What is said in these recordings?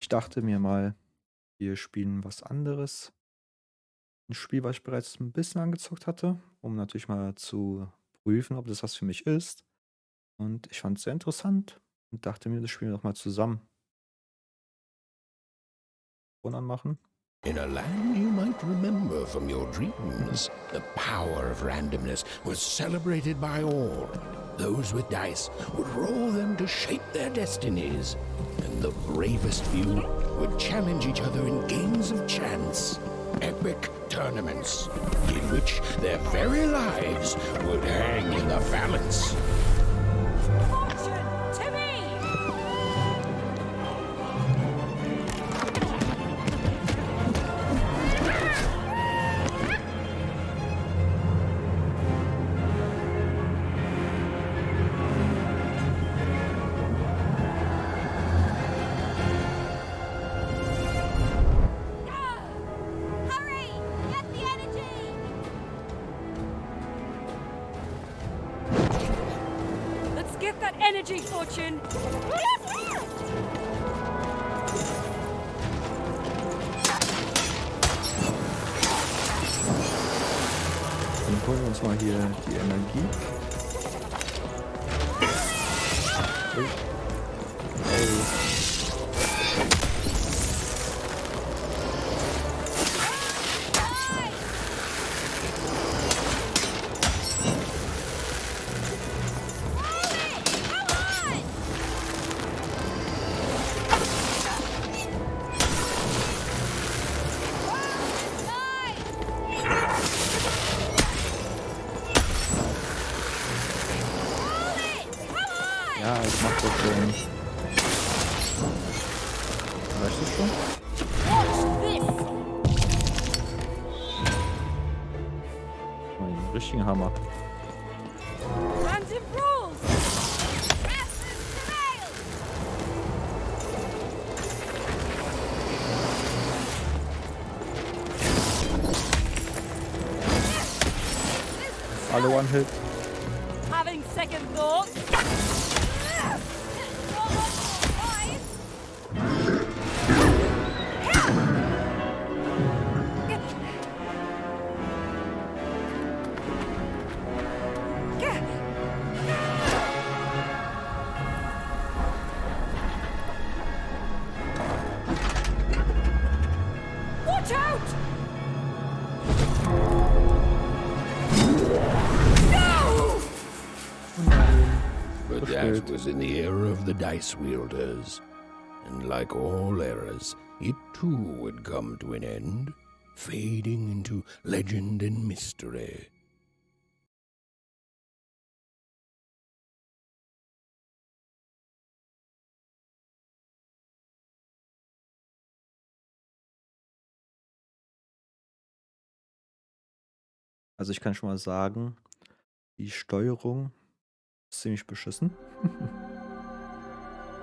Ich dachte mir mal, wir spielen was anderes. Ein Spiel, was ich bereits ein bisschen angezockt hatte, um natürlich mal zu prüfen, ob das was für mich ist. Und ich fand es sehr interessant und dachte mir, das spielen wir doch mal zusammen. Ton anmachen. In a land you might remember from your dreams, the power of randomness was celebrated by all. Those with dice would roll them to shape their destinies, and the bravest few would challenge each other in games of chance. Epic tournaments in which their very lives would hang in the balance. Fortune to me! Hurry! Get the energy! Let's get that energy, Fortune! Dann holen wir uns mal hier die Energie. Ui. Ja, ich mach das schon. Weißt du schon? Oh, einen richtigen Hammer. Random rules! Alle One-Hit. Having second thoughts? Watch out! No! But that was in the era of the dice wielders. And like all eras, it too would come to an end, fading into legend and mystery. Also ich kann schon mal sagen, die Steuerung ist ziemlich beschissen.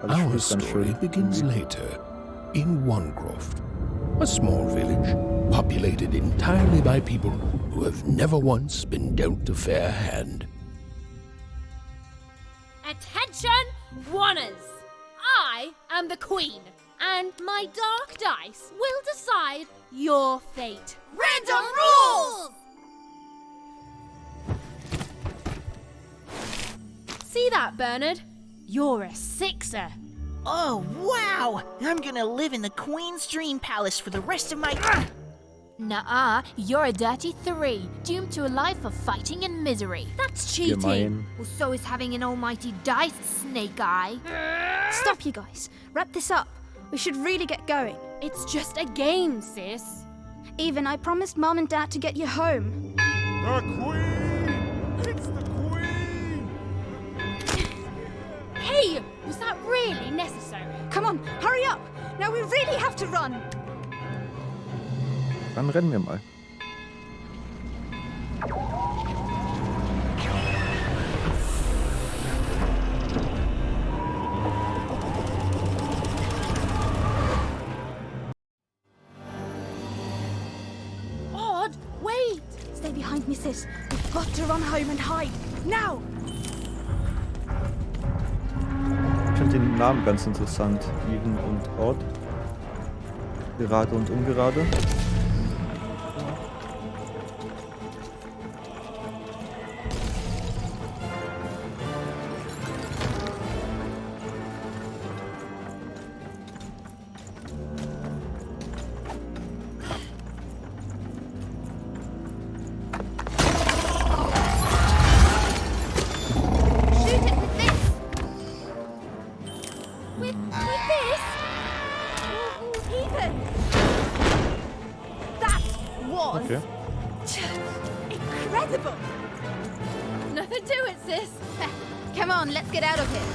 Also ich Our finde es ganz story schön. begins later, in Wanecroft, a small village populated entirely by people who have never once been dealt a fair hand. Attention, Wanners! I am the Queen, and my dark dice will decide your fate. Random rules! See that, Bernard? You're a sixer. Oh, wow! I'm gonna live in the Queen's Dream Palace for the rest of my... Nuh-uh, you're a dirty 3, doomed to a life of fighting and misery. That's cheating. Gemein. Well, so is having an almighty dice, Snake Eye. Stop, you guys. Wrap this up. We should really get going. It's just a game, sis. Even I promised Mom and Dad to get you home. The Queen! It's the Queen! Hey, was that really necessary? Come on, hurry up! Now we really have to run! Dann rennen wir mal. Odd, wait! Stay behind me, sis. We've got to run home and hide. Now! Ich finde den Namen ganz interessant. Even und Odd. Gerade und ungerade. Shoot it with this. With this? Even. That was Okay. incredible. Nothing to it, sis. Come on, let's get out of here.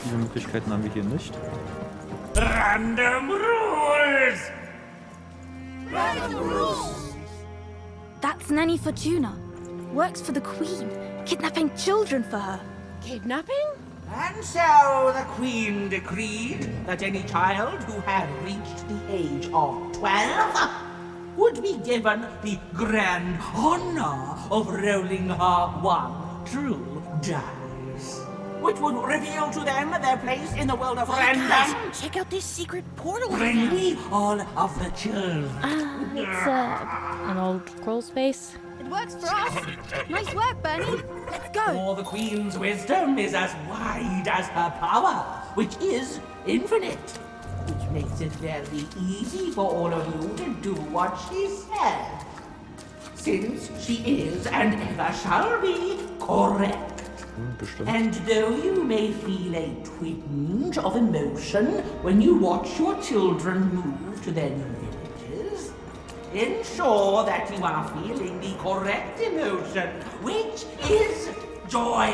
Diese Möglichkeiten haben wir hier nicht. Random rules! That's Nanny Fortuna. Works for the Queen, kidnapping children for her. Kidnapping? And so the Queen decreed that any child who had reached the age of 12 would be given the grand honor of rolling her one true dice, which would reveal to them their place in the world of random. Check out this secret portal. Bring me all of the children. It's an old crawl space. It works for us. Nice work, Bernie. Let's go. For the Queen's wisdom is as wide as her power, which is infinite, which makes it very easy for all of you to do what she said, since she is and ever shall be correct. Bestimmt. And though you may feel a twinge of emotion when you watch your children move to their new villages, ensure that you are feeling the correct emotion, which is joy.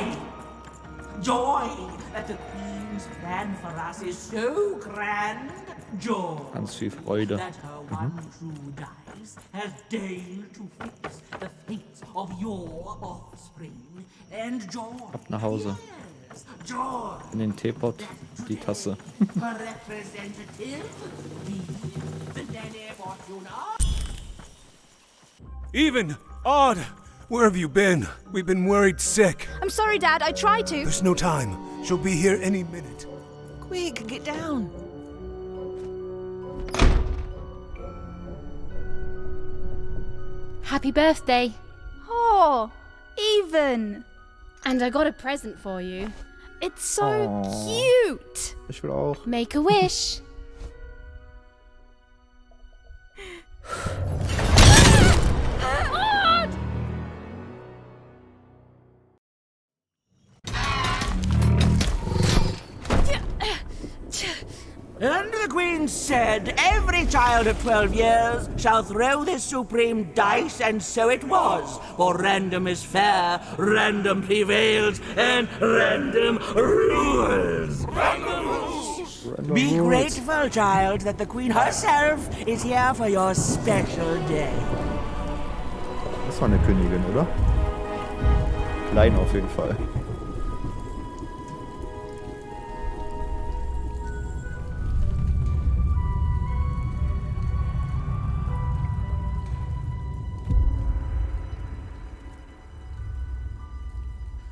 Joy that the Queen's plan for us is so grand. Joy Ganz viel Freude. that her one true dice has deigned to fix the fates of your offspring. And joy. Ab nach Hause. Yes, joy. In den Teepot, die Tasse. Her representative, the Nanny Fortuna. Even! Odd! Where have you been? We've been worried sick. I'm sorry, Dad. I tried to. There's no time. She'll be here any minute. Quick, get down. Happy birthday. Oh, Even. And I got a present for you. It's so Aw. cute. Ich will auch. Make a wish. And the Queen said, every child of 12 years shall throw this supreme dice, and so it was. For random is fair, random prevails, and random rules. Random Be rules. grateful, child, that the Queen herself is here for your special day. Das war eine Königin, oder? Klein auf jeden Fall.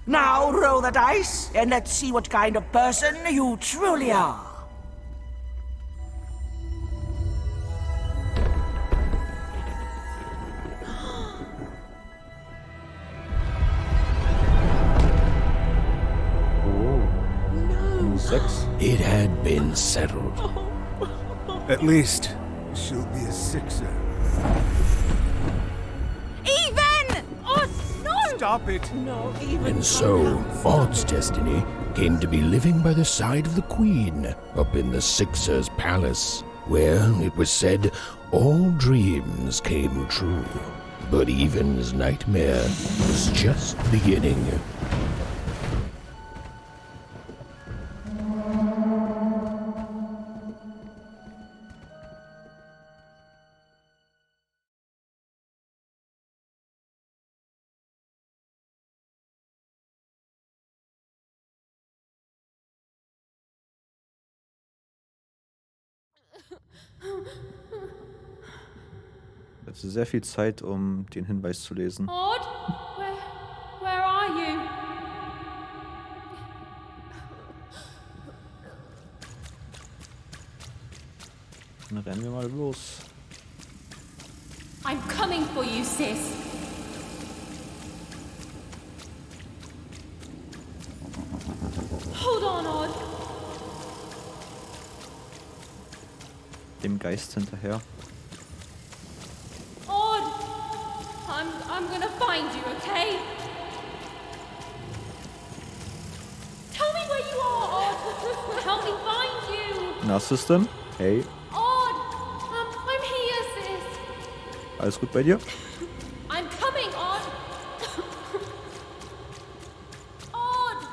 Now roll the dice, and let's see what kind of person you truly are. Oh. 6. It had been settled. At least, she'll be a sixer. Even! Oh, no! Stop it! And so, Odd's destiny came to be living by the side of the Queen up in the Sixer's palace, where, it was said, all dreams came true. But Even's nightmare was just beginning. Jetzt sehr viel Zeit, um den Hinweis zu lesen. Odd, where rennen wir mal los. I'm coming for you, sis. Hold on, Odd. Dem Geist hinterher. Odd! I'm gonna find you, okay? Tell me where you are, Odd! Help me find you! Na, Assistant? Hey, Odd! I'm here, sis! alles gut bei dir? I'm coming, Odd! Odd!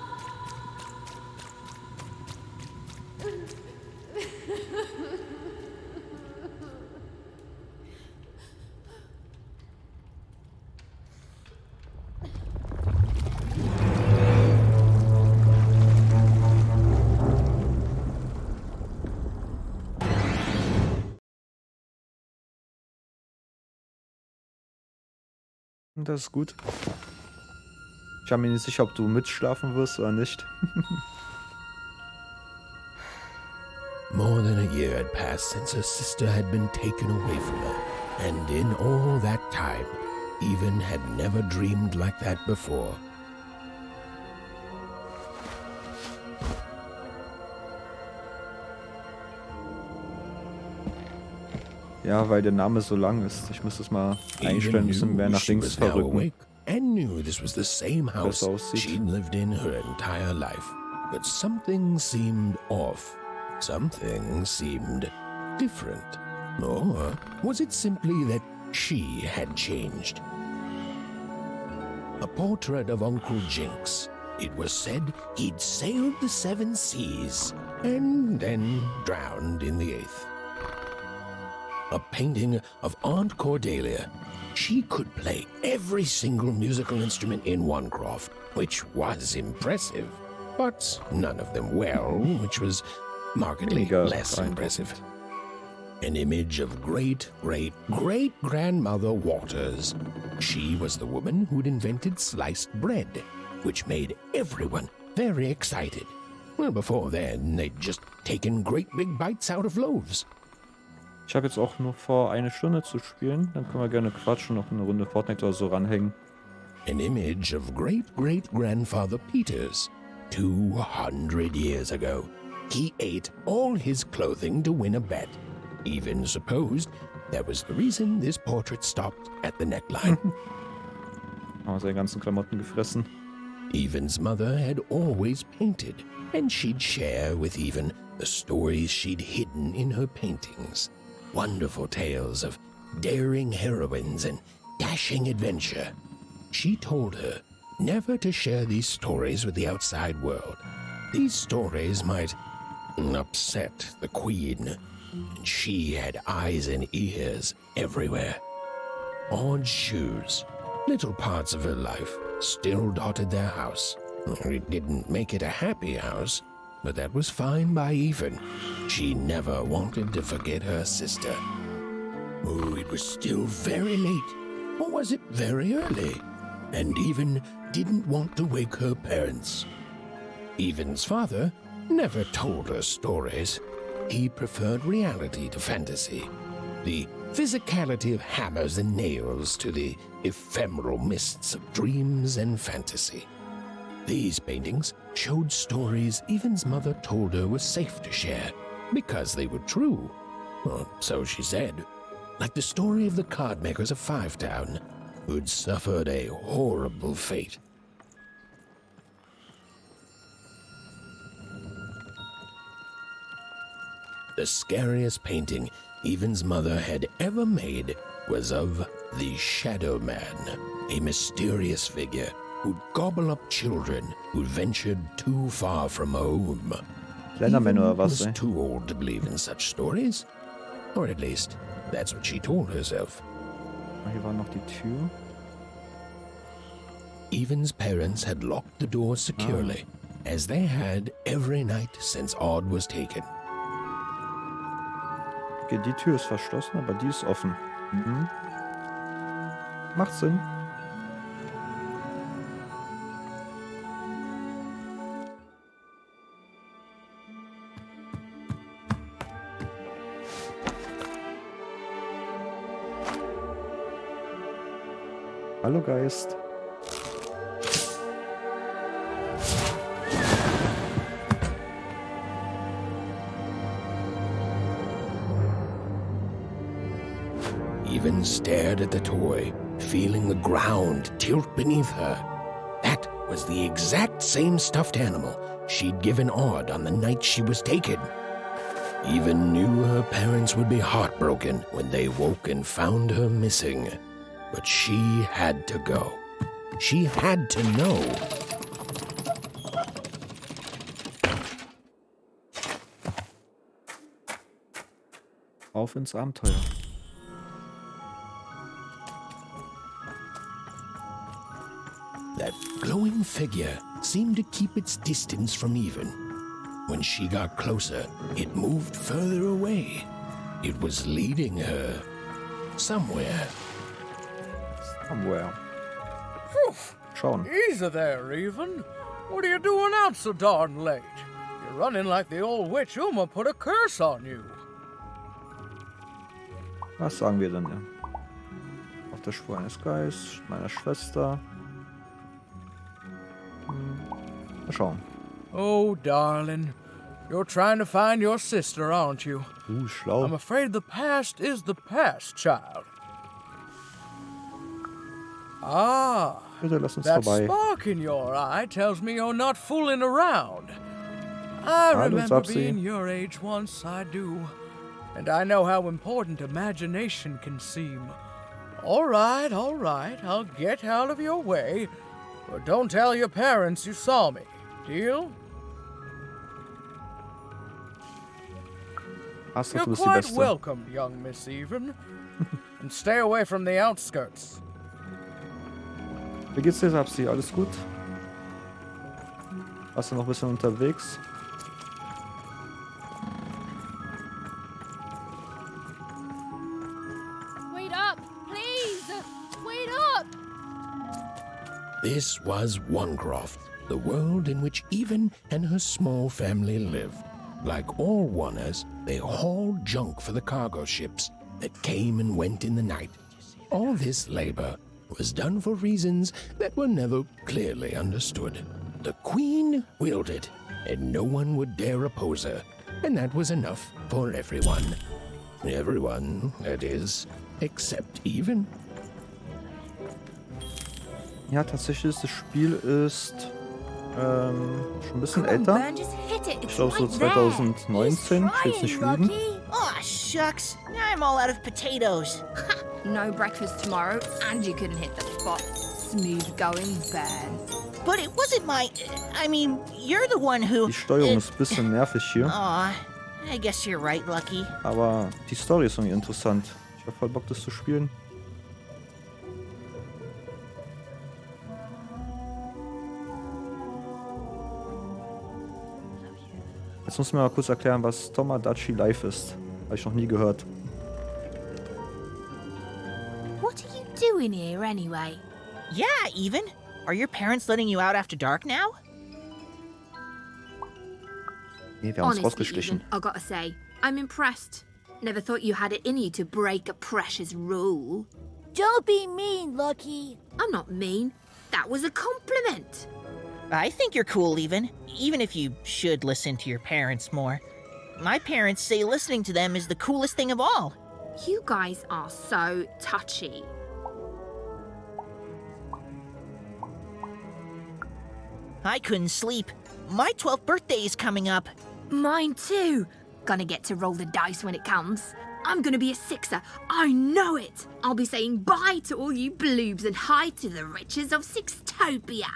Das ist gut. Ich bin mir nicht sicher, ob du mitschlafen wirst oder nicht. More than a year had passed since her sister had been taken away from her, and in all that time, Even had never dreamed like that before. Ja, weil der Name so lang ist. Ich muss das mal einstellen, ein bisschen mehr nach she links was now verrücken. awake and knew this was the same house Besser aussieht. she'd lived in her entire life. But something seemed off. Something seemed different. Or was it simply that she had changed? A portrait of Uncle Jinx. It was said he'd sailed the 7 seas and then drowned in the 8th. A painting of Aunt Cordelia. She could play every single musical instrument in Onecroft, which was impressive, but none of them well, which was markedly less impressive. An image of great-great-great-grandmother Waters. She was the woman who'd invented sliced bread, which made everyone very excited. Well, before then, they'd just taken great big bites out of loaves. Ich habe jetzt auch nur vor, 1 Stunde zu spielen. Dann können wir gerne quatschen, noch eine Runde Fortnite oder so ranhängen. An image of great-great-grandfather Peters. 200 years ago, he ate all his clothing to win a bet. Even supposed that was the reason this portrait stopped at the neckline. Haben seine ganzen Klamotten gefressen. Even's mother had always painted, and she'd share with Even the stories she'd hidden in her paintings. Wonderful tales of daring heroines and dashing adventure. She told her never to share these stories with the outside world. These stories might upset the Queen, and she had eyes and ears everywhere. Odd shoes, little parts of her life, still dotted their house. It didn't make it a happy house, but that was fine by Even. She never wanted to forget her sister. Oh, it was still very late, or was it very early? And Even didn't want to wake her parents. Even's father never told her stories. He preferred reality to fantasy, the physicality of hammers and nails to the ephemeral mists of dreams and fantasy. These paintings showed stories Even's mother told her were safe to share because they were true. Or so she said. Like the story of the cardmakers of Fivetown, who'd suffered a horrible fate. The scariest painting Even's mother had ever made was of the Shadow Man, a mysterious figure who'd gobble up children who'd ventured too far from home. Slenderman oder Even was, was ey? too old to believe in such stories. Or at least, that's what she told herself. Hier war noch die Tür. Even's parents had locked the door securely, as they had every night since Odd was taken. Okay, die Tür ist verschlossen, aber die ist offen. Mhm. Macht Sinn. Hallo Geist. Even stared at the toy, feeling the ground tilt beneath her. That was the exact same stuffed animal she'd given Odd on the night she was taken. Even knew her parents would be heartbroken when they woke and found her missing. But she had to go. She had to know. Auf ins Abenteuer. That glowing figure seemed to keep its distance from Even. When she got closer, it moved further away. It was leading her somewhere. Somewhere. Schauen. Easy there, Even. What are you doing out so darn late? You're running like the old witch Uma put a curse on you. Was sagen wir denn? Ja? Auf der Spur eines Geistes, meiner Schwester. Mal schauen. Oh, darling. You're trying to find your sister, aren't you? Schlau. I'm afraid the past is the past, child. Ah, Bitte lass uns that vorbei. spark in your eye tells me you're not fooling around. I Hallo, remember Sapsi. being your age once, I do. And I know how important imagination can seem. All right, I'll get out of your way. But don't tell your parents you saw me. Deal? Hast du You're bist die quite Beste. welcome, young Miss Even. And stay away from the outskirts. Wie geht's dir, Sapsi? Alles gut? Warst du noch ein bisschen unterwegs? Wait up, please! Wait up! This was Onecroft, the world in which Even and her small family lived. Like all Oners, they hauled junk for the cargo ships that came and went in the night. All this labor was done for reasons that were never clearly understood. The Queen willed it, and no one would dare oppose her, and that was enough for everyone. Everyone, that is, except Even. Ja, tatsächlich, das Spiel ist schon ein bisschen Come on, älter. Burn, just hit it. Ich It's glaube so right there. 2019. Ich will jetzt nicht lügen. Aw, shucks. Now I'm all out of potatoes. No breakfast tomorrow, and you couldn't hit the spot. Smooth going, Burn. But it wasn't my... I mean, you're the one who... Die Steuerung ist ein bisschen nervig hier, Aw, I guess you're right, Lucky. aber die Story ist irgendwie interessant. Ich habe voll Bock, das zu spielen. Jetzt muss mir mal kurz erklären, was Tomodachi Life ist. Habe ich noch nie gehört. What are you doing here, anyway? Yeah, Even. Are your parents letting you out after dark now? Nee, wir haben uns Honestly, rausgeschlichen. Even, I gotta say, I'm impressed. Never thought you had it in you to break a precious rule. Don't be mean, Lucky. I'm not mean. That was a compliment. I think you're cool, even if you should listen to your parents more. My parents say listening to them is the coolest thing of all. You guys are so touchy. I couldn't sleep. My 12th birthday is coming up. Mine too. Gonna get to roll the dice when it comes. I'm gonna be a sixer. I know it. I'll be saying bye to all you bloobs and hi to the riches of Sixtopia.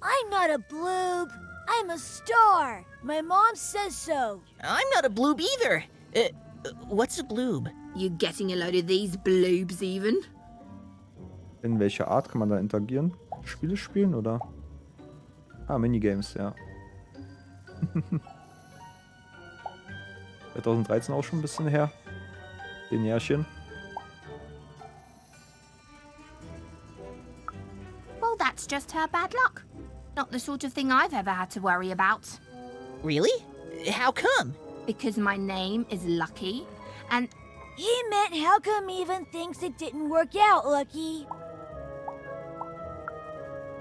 I'm not a bloob. I'm a star. My mom says so. I'm not a bloob either. What's a bloob? You getting a load of these bloobs even? In welcher Art kann man da interagieren? Spiele spielen oder? Ah, Minigames, ja. 2013 auch schon ein bisschen her. 10 Jährchen. Well, that's just her bad luck. Not the sort of thing I've ever had to worry about. Really? How come? Because my name is Lucky, and He meant how come Even thinks it didn't work out, Lucky?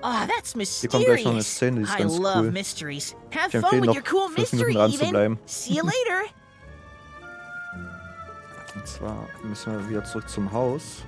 Oh, that's Hier kommt gleich noch eine mysterious. Szene, die ist I ganz love cool. mysteries. Have Ich fun empfehle with noch your cool 5 mystery, Minuten dran zu Even. bleiben. See you later. Und zwar müssen wir wieder zurück zum Haus.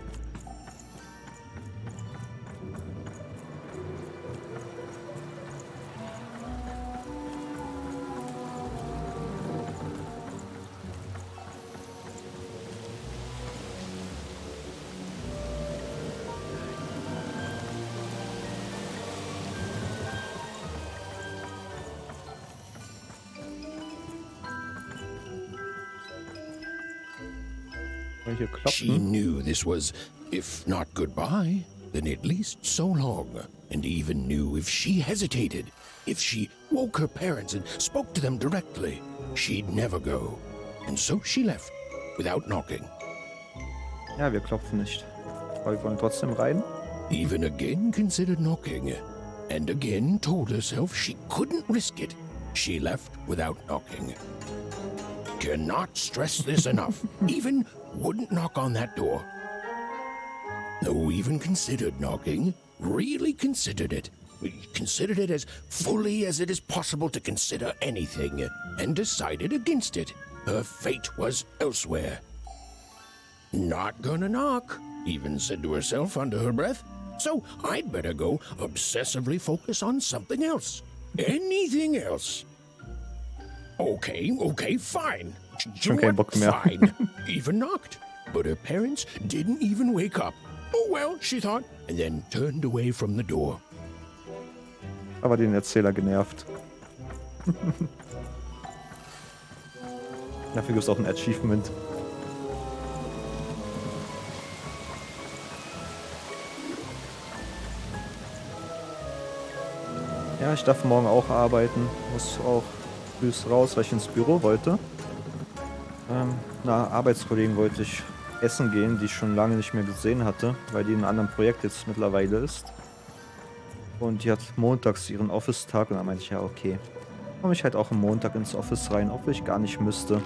Hier She klopfen. knew this was, if not goodbye, then at least so long, and even knew if she hesitated, if she woke her parents and spoke to them directly, she'd never go. And so she left, without knocking. Ja, wir klopfen nicht. Aber wir wollen trotzdem rein. Even again considered knocking, and again told herself she couldn't risk it. She left without knocking. Cannot stress this enough. Even wouldn't knock on that door. No, even considered knocking. Really considered it. Considered it as fully as it is possible to consider anything, and decided against it. Her fate was elsewhere. Not gonna knock, even said to herself under her breath. So I'd better go obsessively focus on something else. Anything else. Okay, fine. Schon keinen Bock mehr. Fine. Even knocked. But her parents didn't even wake up. Oh well, she thought, and then turned away from the door. Aber den Erzähler genervt. Dafür gibt es auch ein Achievement. Ja, ich darf morgen auch arbeiten. Muss auch früh raus, weil ich ins Büro wollte. Einer Arbeitskollegen wollte ich essen gehen, die ich schon lange nicht mehr gesehen hatte, weil die in einem anderen Projekt jetzt mittlerweile ist. Und die hat montags ihren Office-Tag und da meinte ich, ja okay. Komme ich halt auch am Montag ins Office rein, obwohl ich gar nicht müsste.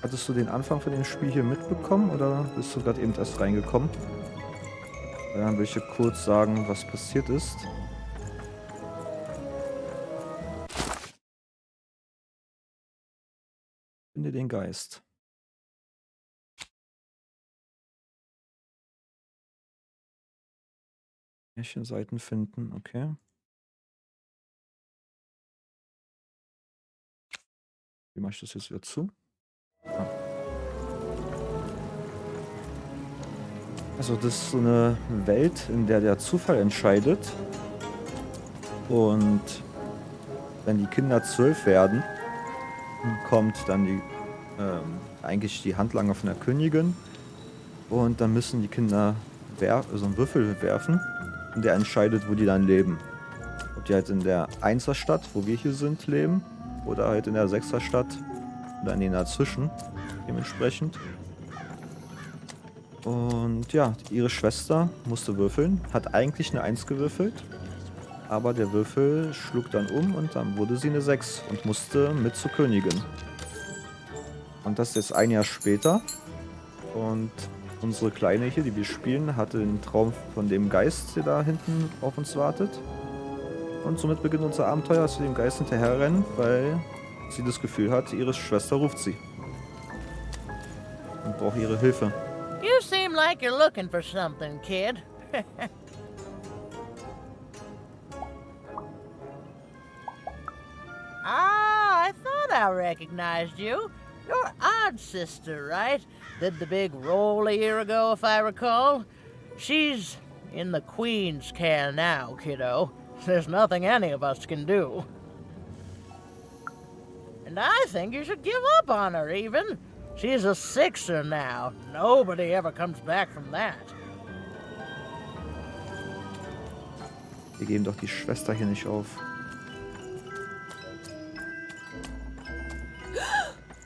Hattest du den Anfang von dem Spiel hier mitbekommen oder bist du gerade eben erst reingekommen? Dann will ich dir kurz sagen, was passiert ist. Finde den Geist. Märchenseiten finden, okay. Wie mache ich das jetzt wieder zu? Also das ist so eine Welt, in der der Zufall entscheidet. Und wenn die Kinder 12 werden, kommt dann die eigentlich die Handlanger von der Königin. Und dann müssen die Kinder so einen Würfel werfen. Und der entscheidet, wo die dann leben. Ob die halt in der 1er Stadt, wo wir hier sind, leben. Oder halt in der 6er Stadt. Oder in den dazwischen. Dementsprechend. Und ja, ihre Schwester musste würfeln, hat eigentlich eine 1 gewürfelt, aber der Würfel schlug dann um und dann wurde sie eine 6 und musste mit zur Königin. Und das ist jetzt ein Jahr später und unsere Kleine hier, die wir spielen, hatte den Traum von dem Geist, der da hinten auf uns wartet. Und somit beginnt unser Abenteuer, dass wir dem Geist hinterherrennen, weil sie das Gefühl hat, ihre Schwester ruft sie und braucht ihre Hilfe. You seem like you're looking for something, kid. I thought I recognized you. You're Odd's sister, right? Did the big roll a year ago, if I recall. She's in the Queen's care now, kiddo. There's nothing any of us can do. And I think you should give up on her, even. She's a 6er now. Nobody ever comes back from that. Wir geben doch die Schwester hier nicht auf.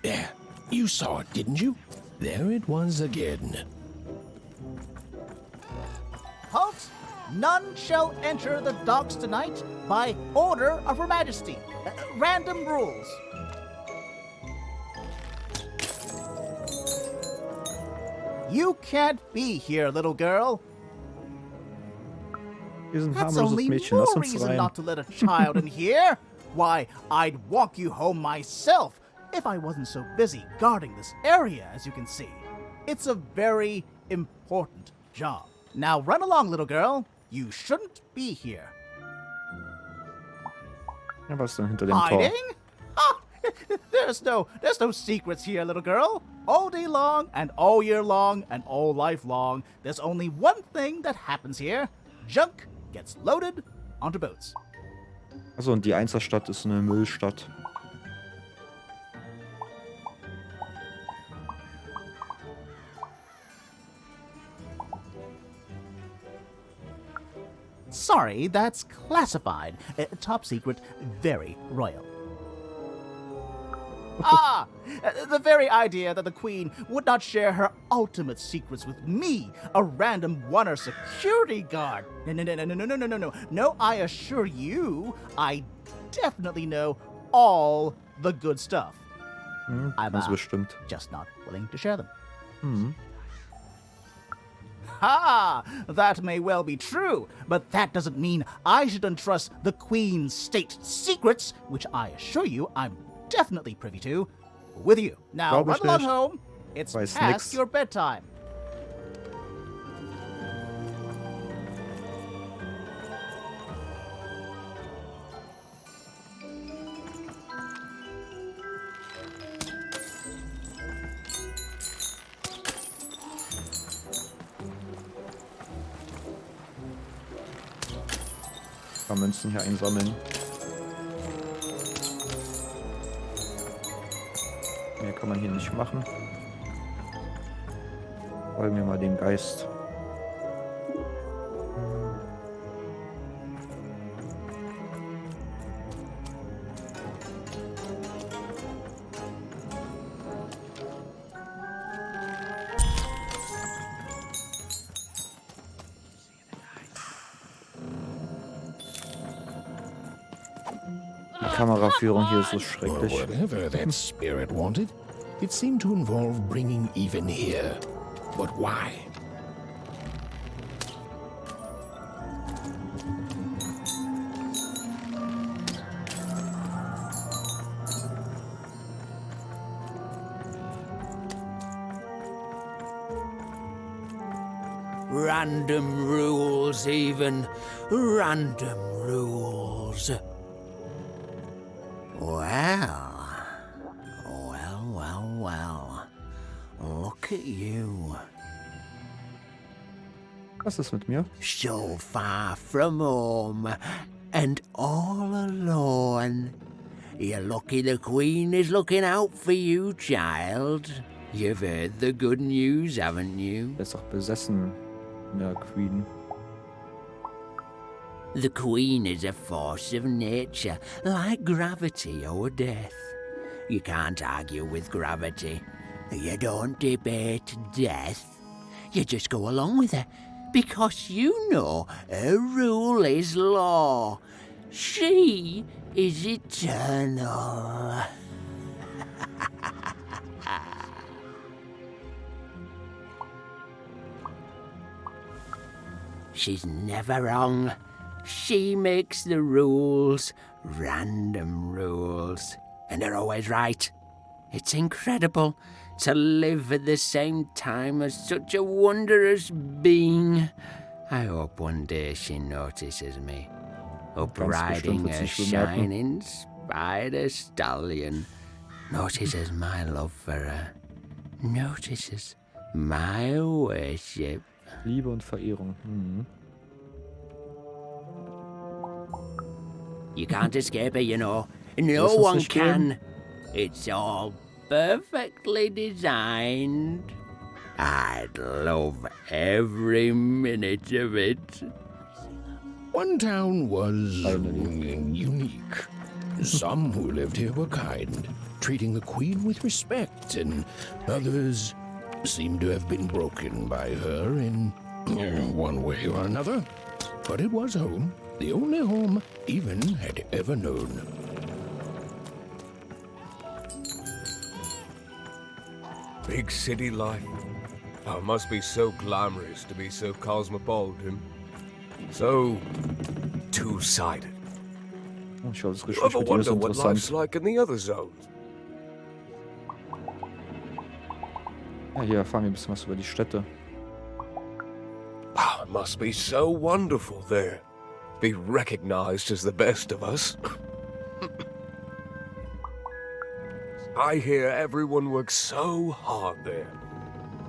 There, you saw it, didn't you? There it was again. Halt! None shall enter the docks tonight by order of Her Majesty. Random rules. You can't be here, little girl. Wir sind ein That's harmloses only Mädchen, lass more uns reason rein. not to let a child in here. Why, I'd walk you home myself if I wasn't so busy guarding this area, as you can see. It's a very important job. Now run along, little girl. You shouldn't be here. Ja, was ist denn hinter dem Tor? Hiding? Ah, there's no secrets here, little girl. All day long and all year long and all life long, there's only one thing that happens here. Junk gets loaded onto boats. Achso, und die Einserstadt ist eine Müllstadt. Sorry, that's classified. Top secret, very royal. The very idea that the Queen would not share her ultimate secrets with me, a random oner security guard. No. No, I assure you, I definitely know all the good stuff. I'm Ganz bestimmt. just not willing to share them. Mhm. That may well be true, but that doesn't mean I should entrust the Queen's state secrets, which I assure you I'm definitely privy to, with you. Now Glaub ich run along nicht. home. It's Weiß past nix. your bedtime. Ein paar Münzen hier einsammeln. Mehr kann man hier nicht machen. Folgen wir mal dem Geist. Die Kameraführung hier ist so Or schrecklich. whatever that spirit wanted, it seemed to involve bringing even here. But why? Random rules, even. Random rules. Well. Look at you. Was ist mit mir? So far from home and all alone. You're lucky the Queen is looking out for you, child. You've heard the good news, haven't you? Der ist doch besessen in der Queen. The Queen is a force of nature, like gravity or death. You can't argue with gravity. You don't debate death. You just go along with her, because you know her rule is law. She is eternal. She's never wrong. She makes the rules, random rules, and they're always right. It's incredible to live at the same time as such a wondrous being. I hope one day she notices me, up Ganz bestimmt riding wird a sie sich bemerken. shining spider stallion, notices my love for her, notices my worship. Liebe und Verehrung. Mhm. You can't escape it, you know. No Lass uns one nicht gehen. can. It's all perfectly designed. I'd love every minute of it. One town was Finally. unique. Some who lived here were kind, treating the queen with respect, and others seemed to have been broken by her in one way or another. But it was home, the only home Even had ever known. Big city life. Oh, it must be so glamorous to be so cosmopolitan. So two-sided. Oh, ich glaube, das You Gespräch ever mit dir ist wonder what life's interessant. like in the other zones? Ja, hier erfahren wir ein bisschen was über die Städte. Oh, it must be so wonderful there. Be recognized as the best of us. I hear everyone works so hard there.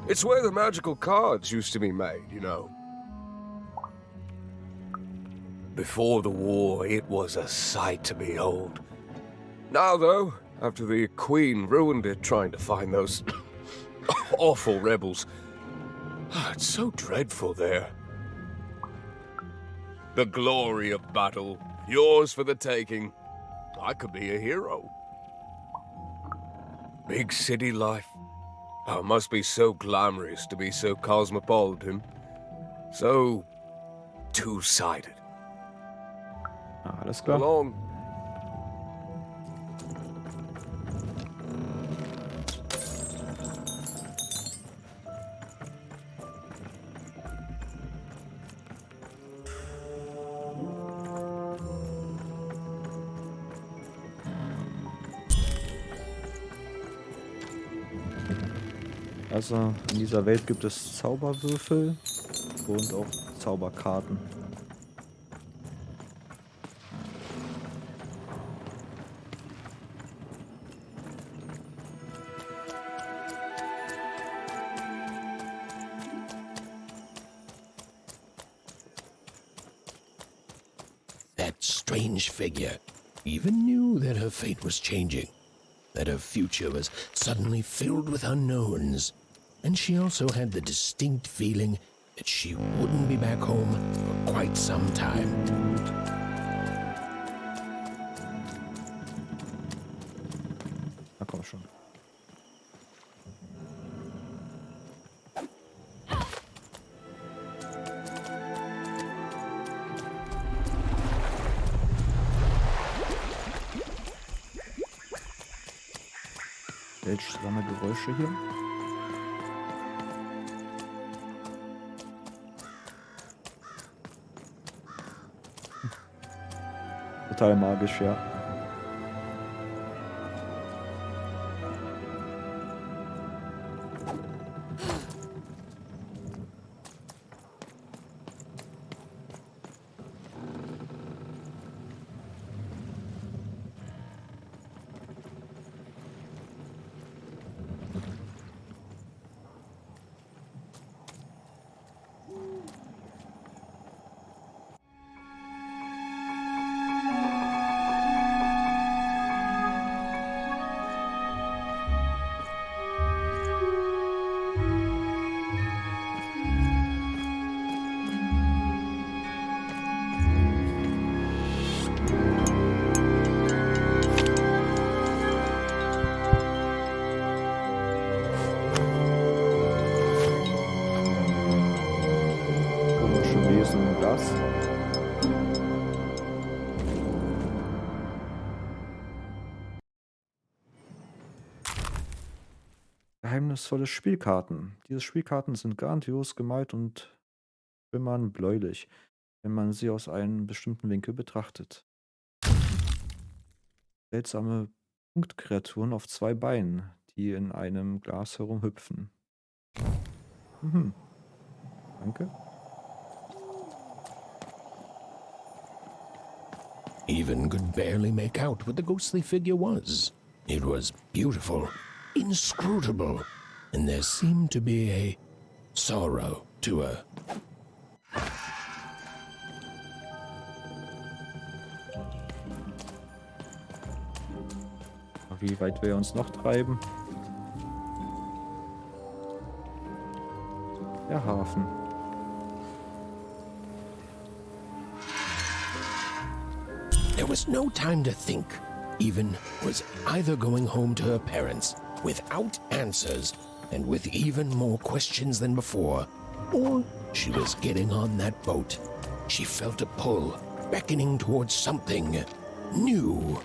It's where the magical cards used to be made, you know. Before the war, it was a sight to behold. Now, though, after the Queen ruined it trying to find those awful rebels, it's so dreadful there. The glory of battle, yours for the taking. I could be a hero. Big city life. Oh, it must be so glamorous to be so cosmopolitan. So two-sided. Alles klar. Along. Also, in dieser Welt gibt es Zauberwürfel und auch Zauberkarten. That strange figure even knew that her fate was changing, that her future was suddenly filled with unknowns, and she also had the distinct feeling that she wouldn't be back home for quite some time. Na komm schon. Seltsame Geräusche hier. Total magisch, ja. Komische Wesen im Glas. Geheimnisvolle Spielkarten. Diese Spielkarten sind grandios gemalt und schimmern bläulich, wenn man sie aus einem bestimmten Winkel betrachtet. Seltsame Punktkreaturen auf zwei Beinen, die in einem Glas herumhüpfen. Mhm. Danke. Even could barely make out what the ghostly figure was. It was beautiful, inscrutable, and there seemed to be a sorrow to her. Wie weit wir uns noch treiben? Der Hafen. There was no time to think. Even was either going home to her parents without answers and with even more questions than before, or she was getting on that boat. She felt a pull, beckoning towards something new.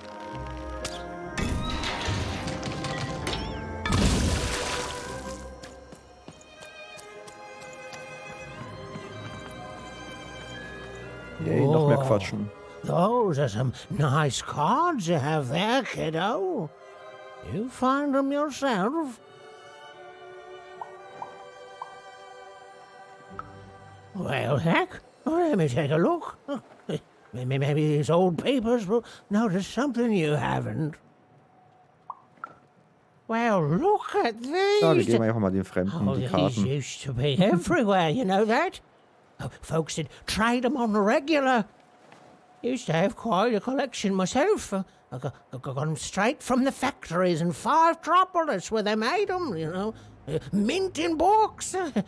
Yay, noch mehr quatschen. Those are some nice cards you have there, kiddo. You find them yourself? Well, heck, let me take a look. Maybe these old papers will notice something you haven't. Well, look at these. Ja, wir geben einfach mal den Fremden die these Karten. used to be everywhere, you know that? Folks did trade them on the regular. Used to have quite a collection myself. I got them straight from the factories in 5 Tropolis where they made them, you know. Mint in books. Of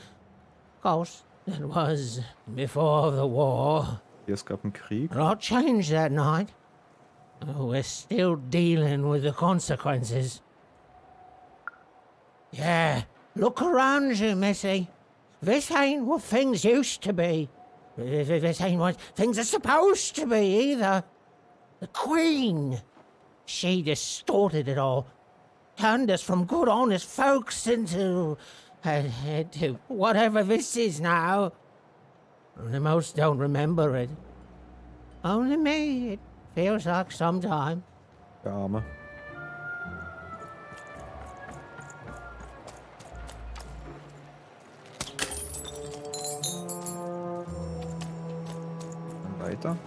course, that was before the war. Hier, es gab einen Krieg. A lot changed that night. We're still dealing with the consequences. Yeah, look around you, Missy. This ain't what things used to be. This ain't what things are supposed to be, either. The Queen, she distorted it all. Turned us from good, honest folks into whatever this is now. The most don't remember it. Only me, it feels like sometime. Der Arme. Dann weiter.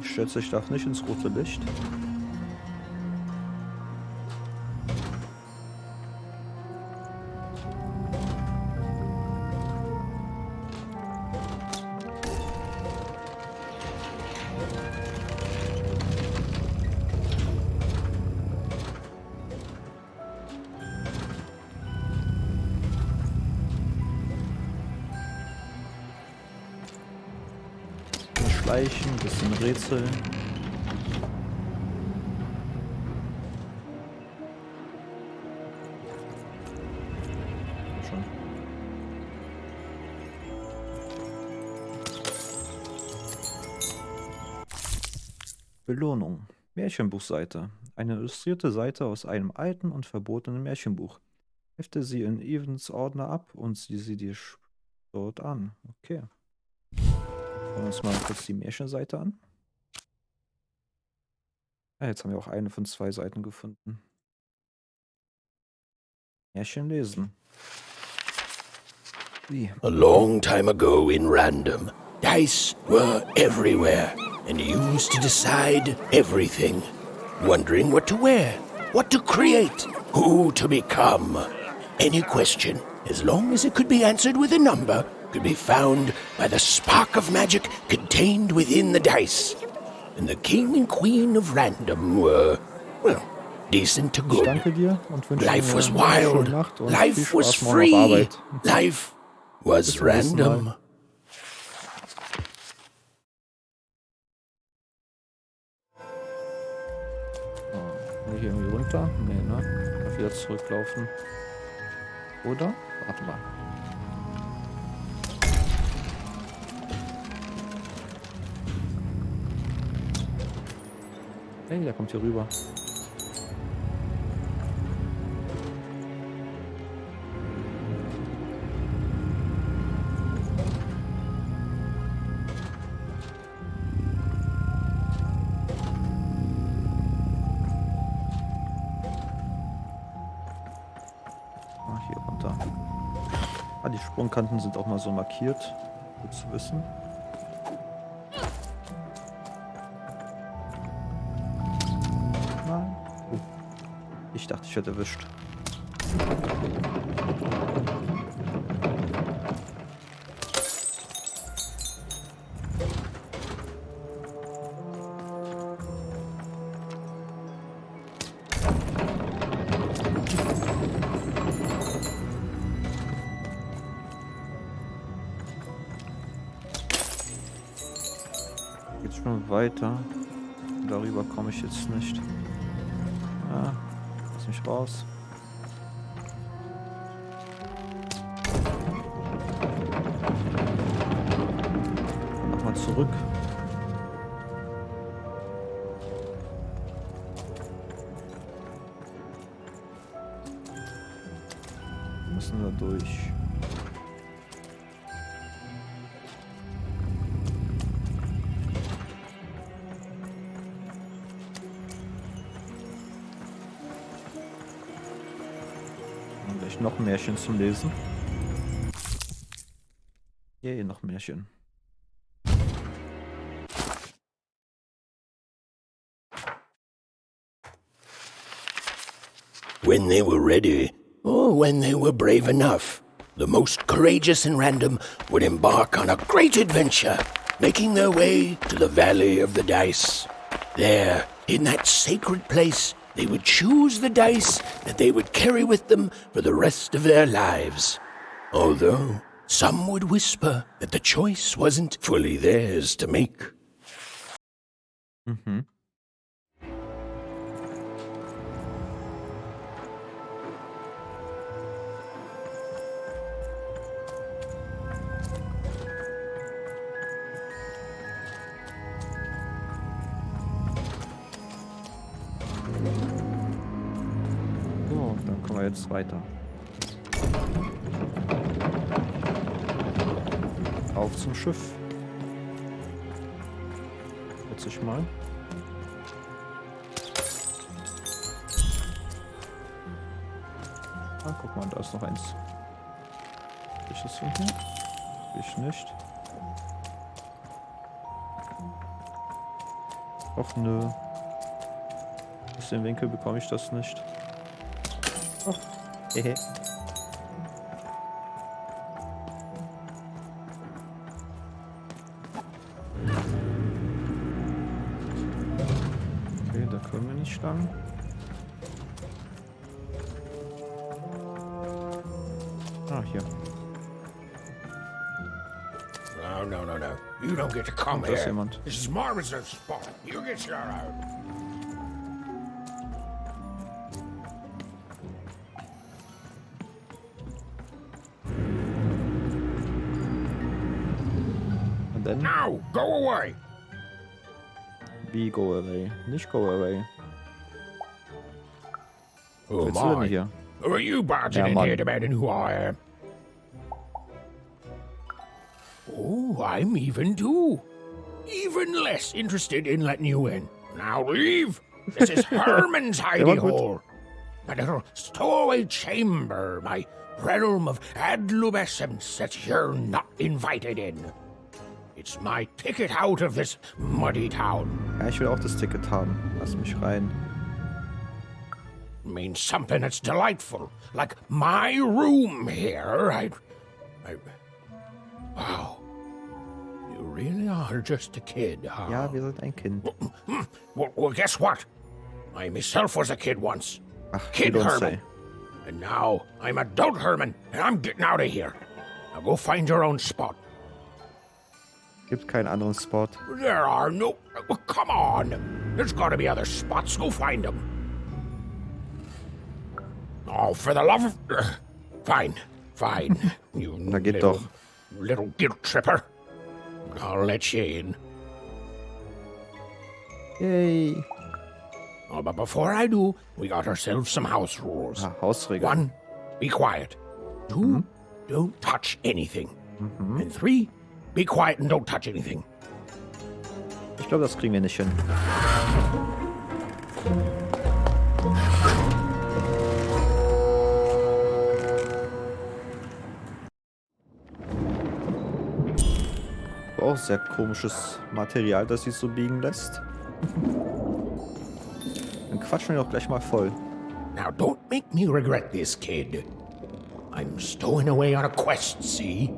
Ich schätze, ich darf nicht ins rote Licht. Schleichen, ein bisschen rätseln. Schon. Belohnung. Märchenbuchseite. Eine illustrierte Seite aus einem alten und verbotenen Märchenbuch. Hefte sie in Evans Ordner ab und sieh sie dir dort an. Okay. Schauen wir uns mal kurz die Märchenseite an. Ja, jetzt haben wir auch eine von 2 Seiten gefunden. Märchen lesen. Wie? A long time ago in Random, dice were everywhere, and you used to decide everything. Wondering what to wear, what to create, who to become. Any question, as long as it could be answered with a number, could be found by the spark of magic contained within the dice. And the king and queen of Random were, well, decent to Ich good. danke dir und wünsche Life dir was eine schöne wild, Nacht und viel life was Spaß morgen auf free, Arbeit. life was Bis zum nächsten Mal. random. Kann ich hier irgendwie runter? Nee, ne? Darf wieder zurücklaufen. Oder? Warte mal. Hey, der kommt hier rüber. Ah, hier runter. Ah, die Sprungkanten sind auch mal so markiert. Gut zu wissen. Nein. Oh. Ich dachte, ich hätte erwischt. erstmal weiter. Darüber komme ich jetzt nicht. Ah, lass mich raus. Nochmal zurück. Wir müssen da durch. Noch Märchen zum Lesen. Yay, noch Märchen. When they were ready, or when they were brave enough, the most courageous in Random would embark on a great adventure, making their way to the Valley of the Dice. There, in that sacred place, they would choose the dice that they would carry with them for the rest of their lives. Although some would whisper that the choice wasn't fully theirs to make. Mhm. So, dann kommen wir jetzt weiter. Auf zum Schiff. Setz ich mal. Ah, guck mal, da ist noch eins. Ich das finden? Ich nicht. Ach nö. Aus dem Winkel bekomme ich das nicht. Oh. Hehe. Okay, da können wir nicht lang. Ah, hier. No. You don't get to come Da ist here. jemand. This is my reserve spot. You get your own. Und dann? Now, go away. Wie go away? Nicht go away. Who Willst du denn am I? hier? Who are you barging Ja, in Mann. here demanding who I am? Oh, I'm even too. Even less interested in letting you in. Now leave. This is Herman's hidey hole. My little stowaway chamber, my realm of adolescence that you're not invited in. It's my ticket out of this muddy town. Ja, ich will auch das Ticket haben. Lass mich rein. Means something that's delightful, like my room here. Wow. You really are just a kid, huh? Ja, wir sind ein Kind. Well, guess what? I myself was a kid once. Ach, Kid you don't Herman. say. And now I'm adult Herman, and I'm getting out of here. Now go find your own spot. Gibt keinen anderen Spot. There are no... Oh, come on. There's got to be other spots. Go find them. Oh, for the love of... Fine. You Na, geht doch. little guilt tripper. I'll let you in. Yay. Oh, but before I do, we got ourselves some house rules. Ah, Hausregel. 1, be quiet. 2, don't touch anything. And 3, be quiet and don't touch anything. Ich glaube, das kriegen wir nicht hin. Auch sehr komisches Material, das sich so biegen lässt. Dann quatschen wir doch gleich mal voll. Now, don't make me regret this, kid. I'm stowing away on a quest, see?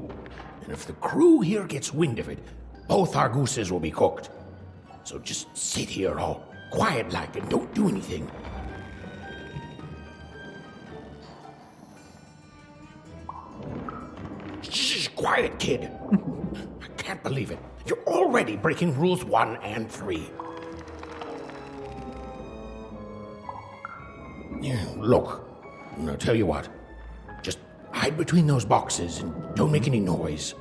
And if the crew here gets wind of it, both our gooses will be cooked. So just sit here all quiet-like and don't do anything. Shh, quiet, kid. I can't can't believe it. You're already breaking rules 1 and 3. Yeah, look, I'll tell you what. Just hide between those boxes and don't make any noise.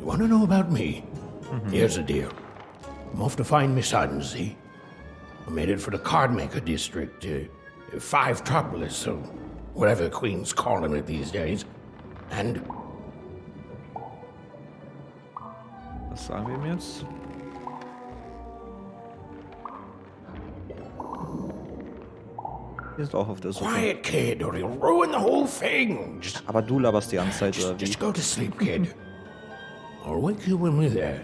You want to know about me? Here's the deal. I'm off to find my son, see? I'm headed for the Cardmaker district, Five-Tropolis, or whatever the Queen's calling it these days. And Was sagen wir ihm jetzt? Wir sind auch auf der Suche. quiet, kid, or you'll ruin the whole thing. Just, Aber du laberst die ganze Zeit, oder wie? just go to sleep, kid. I'll wake you when we're there.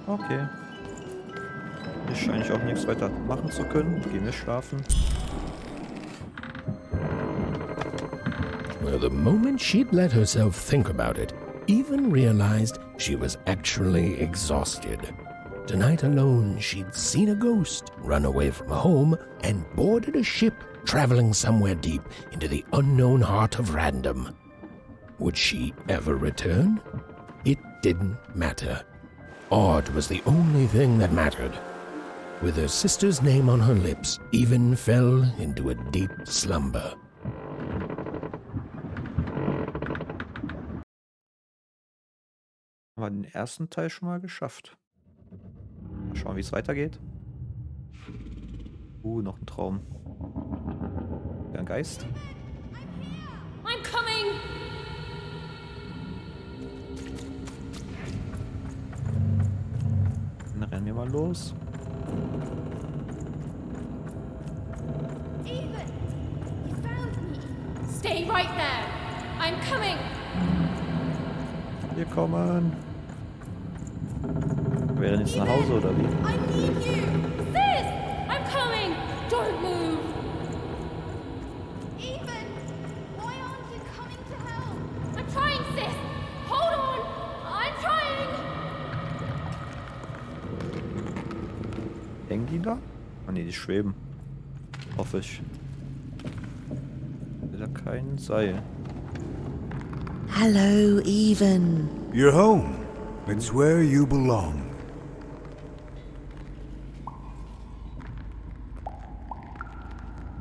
Okay. Hier scheine ich auch nichts weiter machen zu können. Gehen wir schlafen. Well, the moment she'd let herself think about it, even realized she was actually exhausted. Tonight alone, she'd seen a ghost, run away from home, and boarded a ship traveling somewhere deep into the unknown heart of Random. Would she ever return? It didn't matter. Odd was the only thing that mattered. With her sister's name on her lips, Even fell into a deep slumber. Haben wir den ersten Teil schon mal geschafft. Mal schauen, wie es weitergeht. Noch ein Traum. Ein Geist. I'm coming! Dann rennen wir mal los. Even, you found me. Stay right there! I'm coming! Wir kommen. Wir rennen jetzt nach Hause, oder wie? I need you! Sis! I'm coming! Don't move! Even, why aren't you coming to help? I'm trying, sis! Hold on! I'm trying! Hängen die da? Ah ne, die schweben. Hoffe ich. Wieder kein Seil. Hello, Even. You're home. It's where you belong.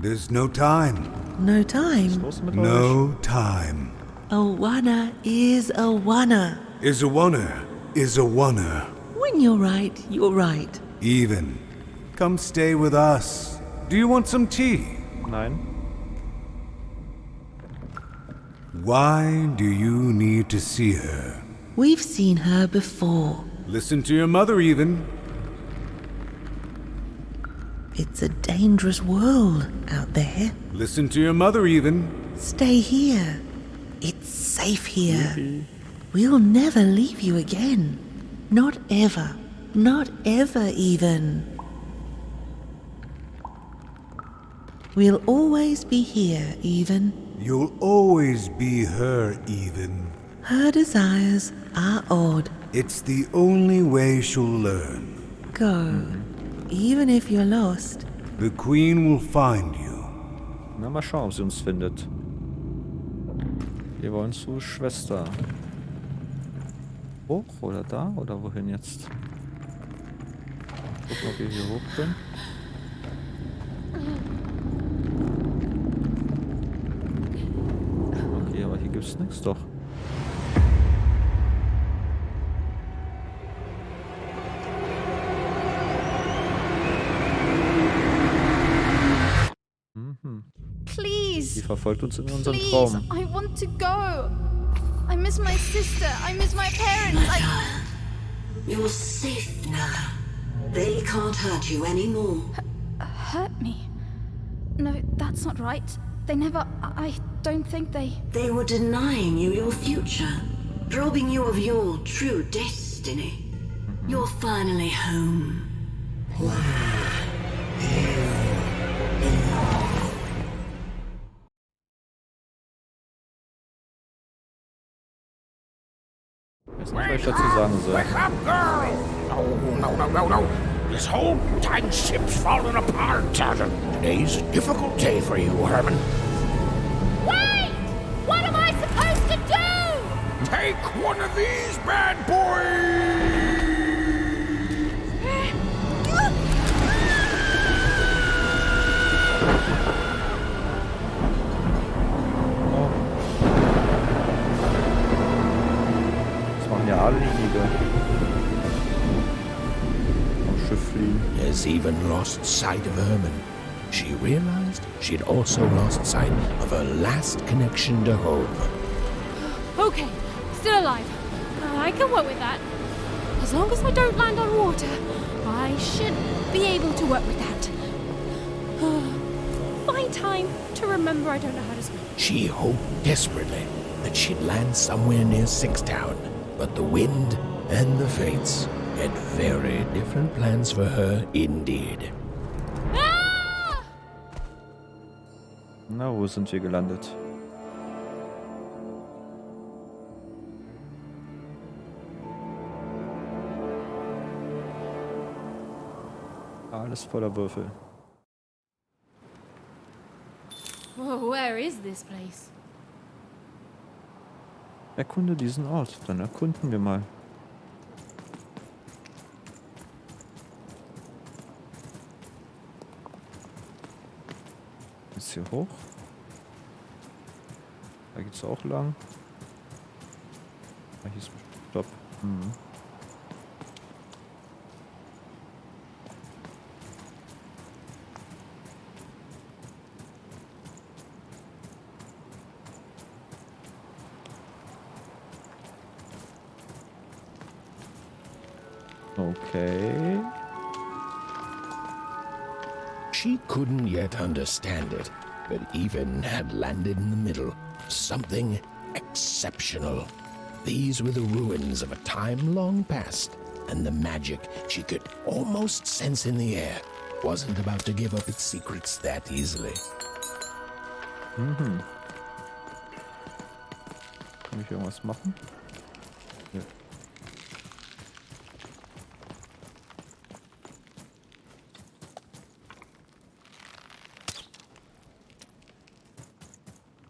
There's no time. No Was time. ist los mit euch? No time. A wanna is a wanna. Is a oneer. Is a oneer. When you're right, you're right. Even. Come stay with us. Do you want some tea? Nein. Why do you need to see her? We've seen her before. Listen to your mother, Even. It's a dangerous world out there. Listen to your mother, Even. Stay here. It's safe here. We'll never leave you again. Not ever. Not ever, Even. We'll always be here, Even. You'll always be her, Even. Her desires are odd. It's the only way she'll learn. Go. Even if you're lost. The Queen will find you. Na, mal schauen, ob sie uns findet. Wir wollen zu Schwester. Hoch oder da? Oder wohin jetzt? Gucken, ob wir hier hoch können. Okay, aber hier gibt's nichts doch. Please! Die verfolgt uns in unserem Please! Traum. I want to go! I miss my sister! I miss my parents! You're safe now. They can't hurt you anymore. Hurt me? No, that's not right. They never... I don't think they... They were denying you your future, robbing you of your true destiny. You're finally home. Ich weiß nicht, was ich dazu sagen soll. Wake up, girl! No. This whole time ship's falling apart. Today's a difficult day for you, Herman. Wait! What am I supposed to do? Take one of these bad boys! Ja, alle Liebe. Am Schiff fliegen. Has even lost sight of Herman. She realized she'd also lost sight of her last connection to home. Okay, still alive. I can work with that. As long as I don't land on water, I should be able to work with that. Find time to remember I don't know how to swim. She hoped desperately that she'd land somewhere near Sixtown. But the wind and the fates had very different plans for her indeed. Ah! Na, wo sind wir gelandet? Alles voller Würfel. Oh, where is this place? Erkunde diesen Ort, dann erkunden wir mal. Ist hier hoch? Da geht's auch lang. Ah, hier ist Stopp. Mhm. Okay. She couldn't yet understand it, but Even had landed in the middle of something exceptional. These were the ruins of a time long past, and the magic she could almost sense in the air wasn't about to give up its secrets that easily. Mhm. Kann ich irgendwas machen? Ja.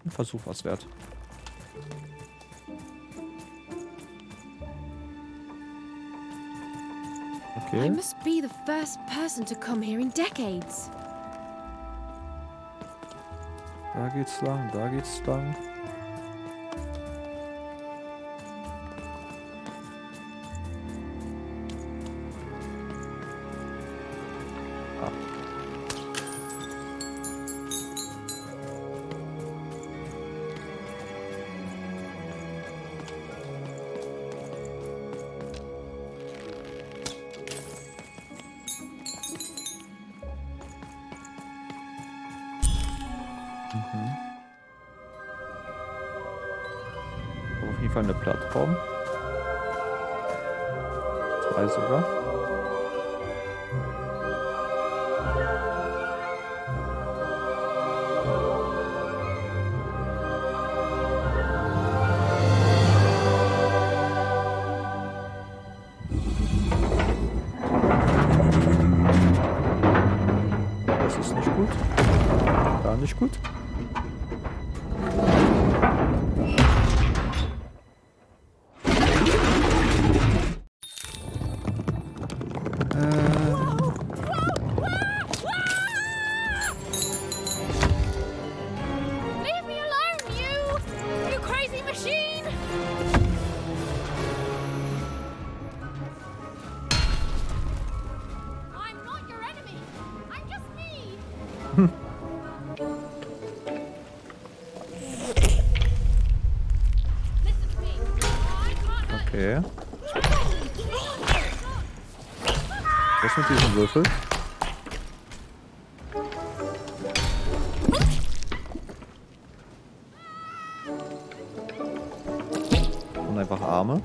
Ein Versuch was wert. Okay. I must be the first person to come here in decades. Da geht's lang, da geht's lang. Auf jeden Fall eine Plattform. 2 sogar. Das ist nicht gut. Gar nicht gut. Leave me alone, you crazy machine! I'm not your enemy. I'm just me. Listen to me. I can't hurt you. Okay. Was mit diesem Würfel? Und einfach Arme.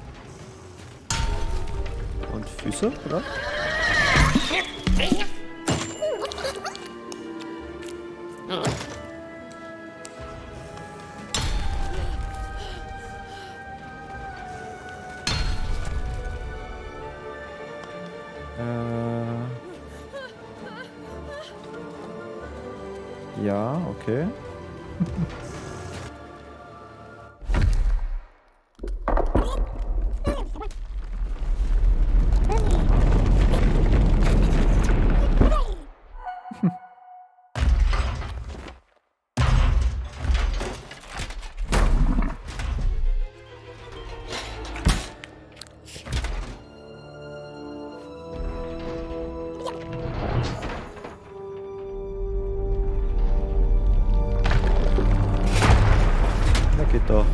Und Füße, oder? Ja, okay. Doch.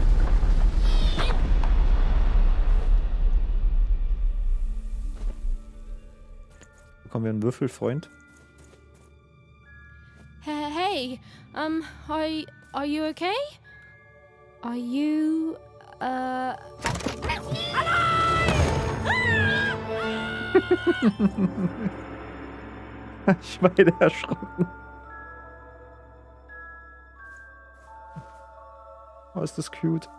Bekommen wir einen Würfelfreund? Hey, are you okay? Are you, Ich war wieder erschrocken. Oh, ist das cute.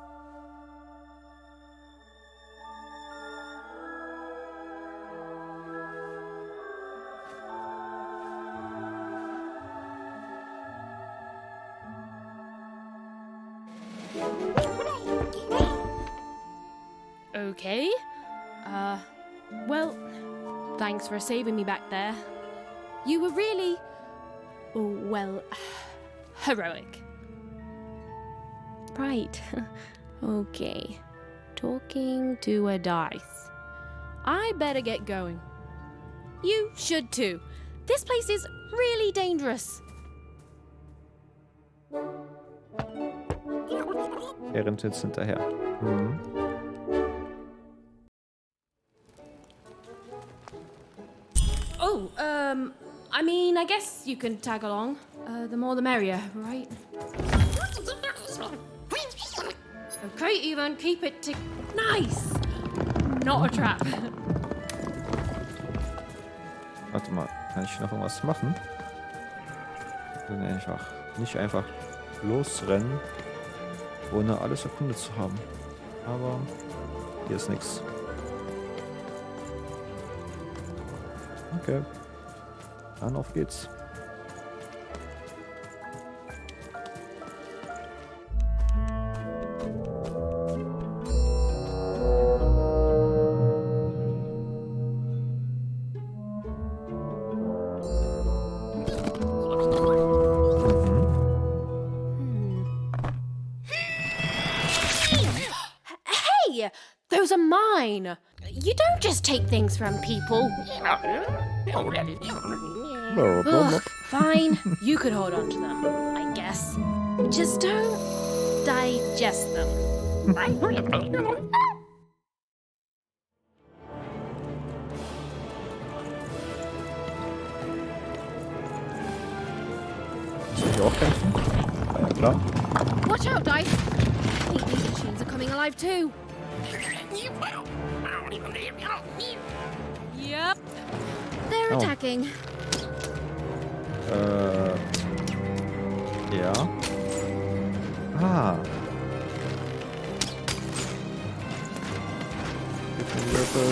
okay? Well, thanks for saving me back there. You were really, well, heroic. Right. Okay. Talking to a dice. I better get going. You should too. This place is really dangerous. Er rennt jetzt hinterher. Mhm. Oh, I mean, I guess you can tag along. The more the merrier, right? Okay, even keep it to... Nice! Not a trap. Warte mal, kann ich noch irgendwas machen? Nicht einfach losrennen, ohne alles erkundet zu haben. Aber hier ist nichts. Okay. Dann auf geht's. Hey! Those are mine! You don't just take things from people. Ugh, fine, you could hold on to them, I guess. Just don't digest them. Soll ich auch kämpfen? Ja, klar. Watch out, Dice! I think these machines are coming alive too. Yep. They're attacking. Ja. Ah. Gib mir die Würfel.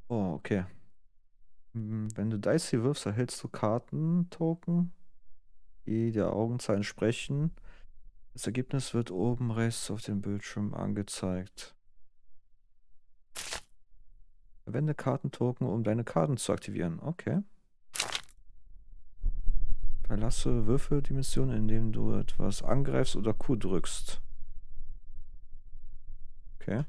Oh, okay. Wenn du Dice hier wirfst, erhältst du Kartentoken, die der Augenzahl entsprechen. Das Ergebnis wird oben rechts auf dem Bildschirm angezeigt. Verwende Kartentoken, um deine Karten zu aktivieren. Okay. Verlasse Würfeldimensionen, indem du etwas angreifst oder Q drückst. Okay.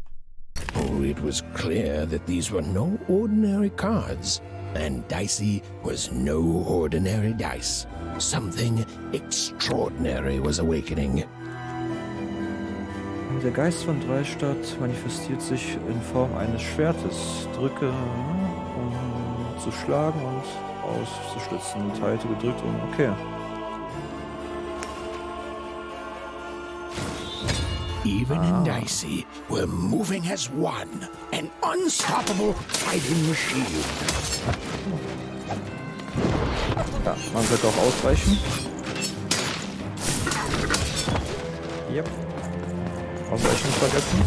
Oh, it was clear that these were no ordinary cards, and Dicey was no ordinary dice. Something extraordinary was awakening. Der Geist von Dreistadt manifestiert sich in Form eines Schwertes. Drücke, um zu schlagen und auszuschlitzen. Und halte gedrückt, um... Okay. Even and Dicey were moving as one, an unstoppable fighting machine. Ja, man wird auch ausweichen. Yep. Ausweichen nicht vergessen.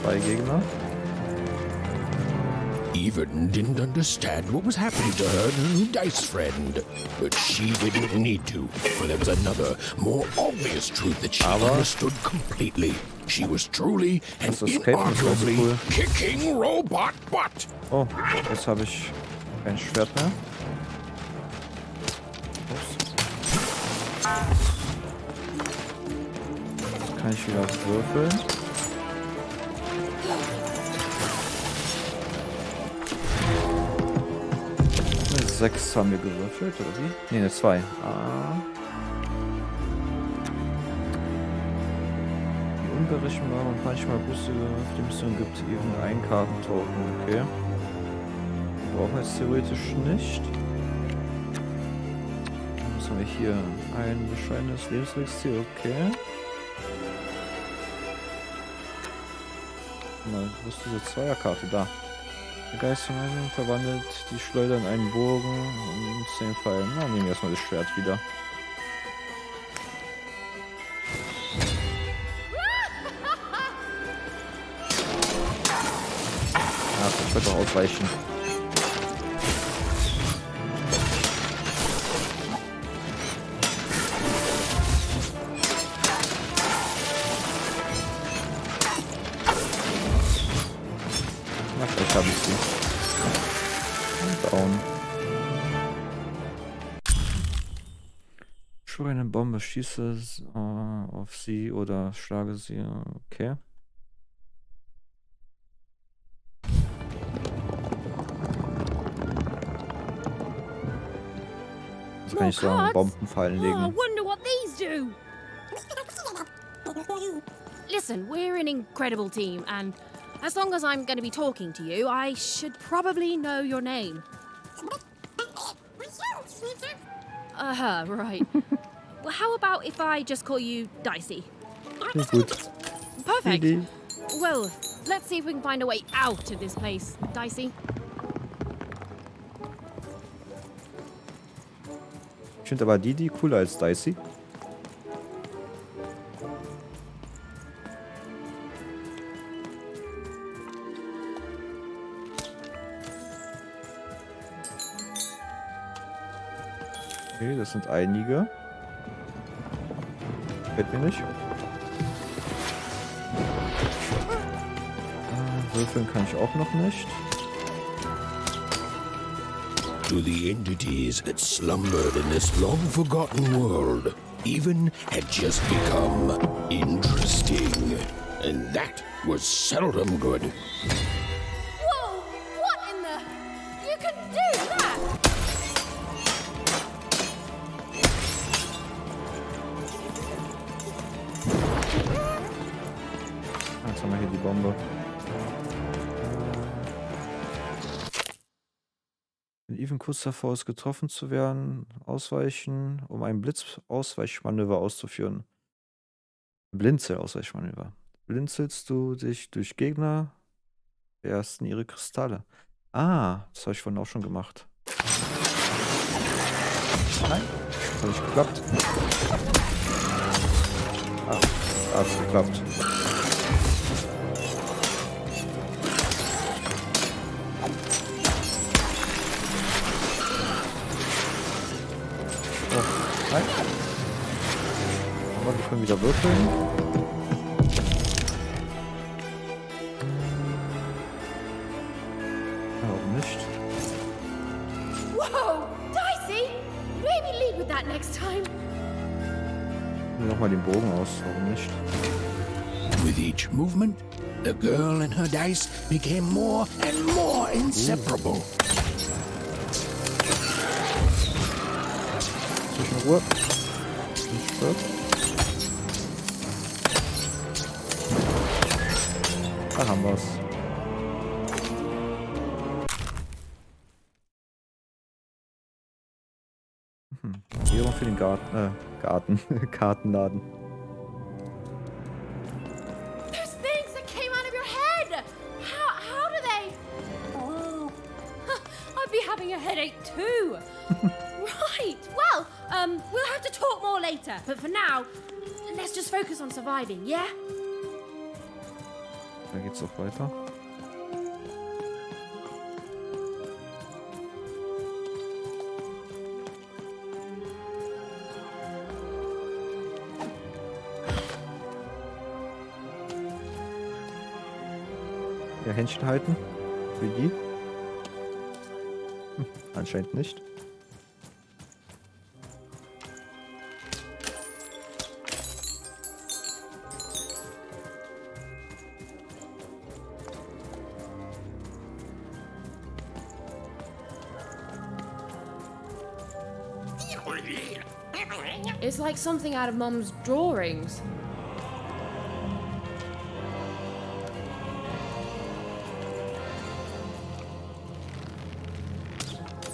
Zwei Gegner. Even didn't understand what was happening to her new dice friend, but she didn't need to, for there was another, more obvious truth that she understood completely. She was truly and inarguably kicking robot butt. Oh, jetzt habe ich Kein Schwert mehr. Jetzt kann ich wieder würfeln. Eine 6 haben wir gewürfelt, oder wie? Ne, eine 2. Die unberechenbare und manchmal Busse auf die Mission gibt eben einen Kartentoken, okay. Brauchen wir jetzt theoretisch nicht. Was haben wir hier? Ein bescheidenes Lebenselixier, okay. Mal, wo ist diese Zweierkarte? Da. Der Geist von Random verwandelt die Schleuder in einen Bogen und 10 Pfeilen. Na, nehmen wir erstmal das Schwert wieder. Ja, das wird doch ausweichen. Na, vielleicht habe ich sie. Und down. Schwöre eine Bombe, schieße auf sie oder schlage sie. Okay. Jetzt kann ich so einen Bombenfallen Oh, I legen. wonder what these do. Listen, we're an incredible team, and as long as I'm going to be talking to you, I should probably know your name. Right. Well, how about if I just call you Dicey? Gut. Perfect. Idee. Well, let's see if we can find a way out of this place, Dicey. Ich finde aber die cooler als Dicey. Okay, das sind einige. Fällt mir nicht. Würfeln kann ich auch noch nicht. To the entities that slumbered in this long-forgotten world, even had just become interesting. And that was seldom good. Whoa! What in the... You can do that! Jetzt haben wir hier die Bombe. Wenn Even kurz davor ist, getroffen zu werden, ausweichen, um ein Blitzausweichmanöver auszuführen. Blinzel-Ausweichmanöver. Blinzelst du dich durch Gegner, ersten ihre Kristalle. Ah, das habe ich vorhin auch schon gemacht. Nein, das hat nicht geklappt. Ah, da hat es geklappt. Oh, nein. Aber wir können wieder würfeln. Warum nicht? Whoa! Dicey! Maybe lead with that next time. Nochmal den Bogen aus, warum nicht? With each movement, the girl and her dice became more and more inseparable. Zwischen Ruhe. Nicht stirbt. Da haben wir's. Hier noch für den Kartenladen. Those things that came out of your head! How do they... Oh... I'd be having a headache too! Right, well, we'll have to talk more later. But for now, let's just focus on surviving, yeah? Da geht's auch weiter. Ja, Händchen halten. Für die. Anscheinend nicht. It's like something out of Mum's drawings.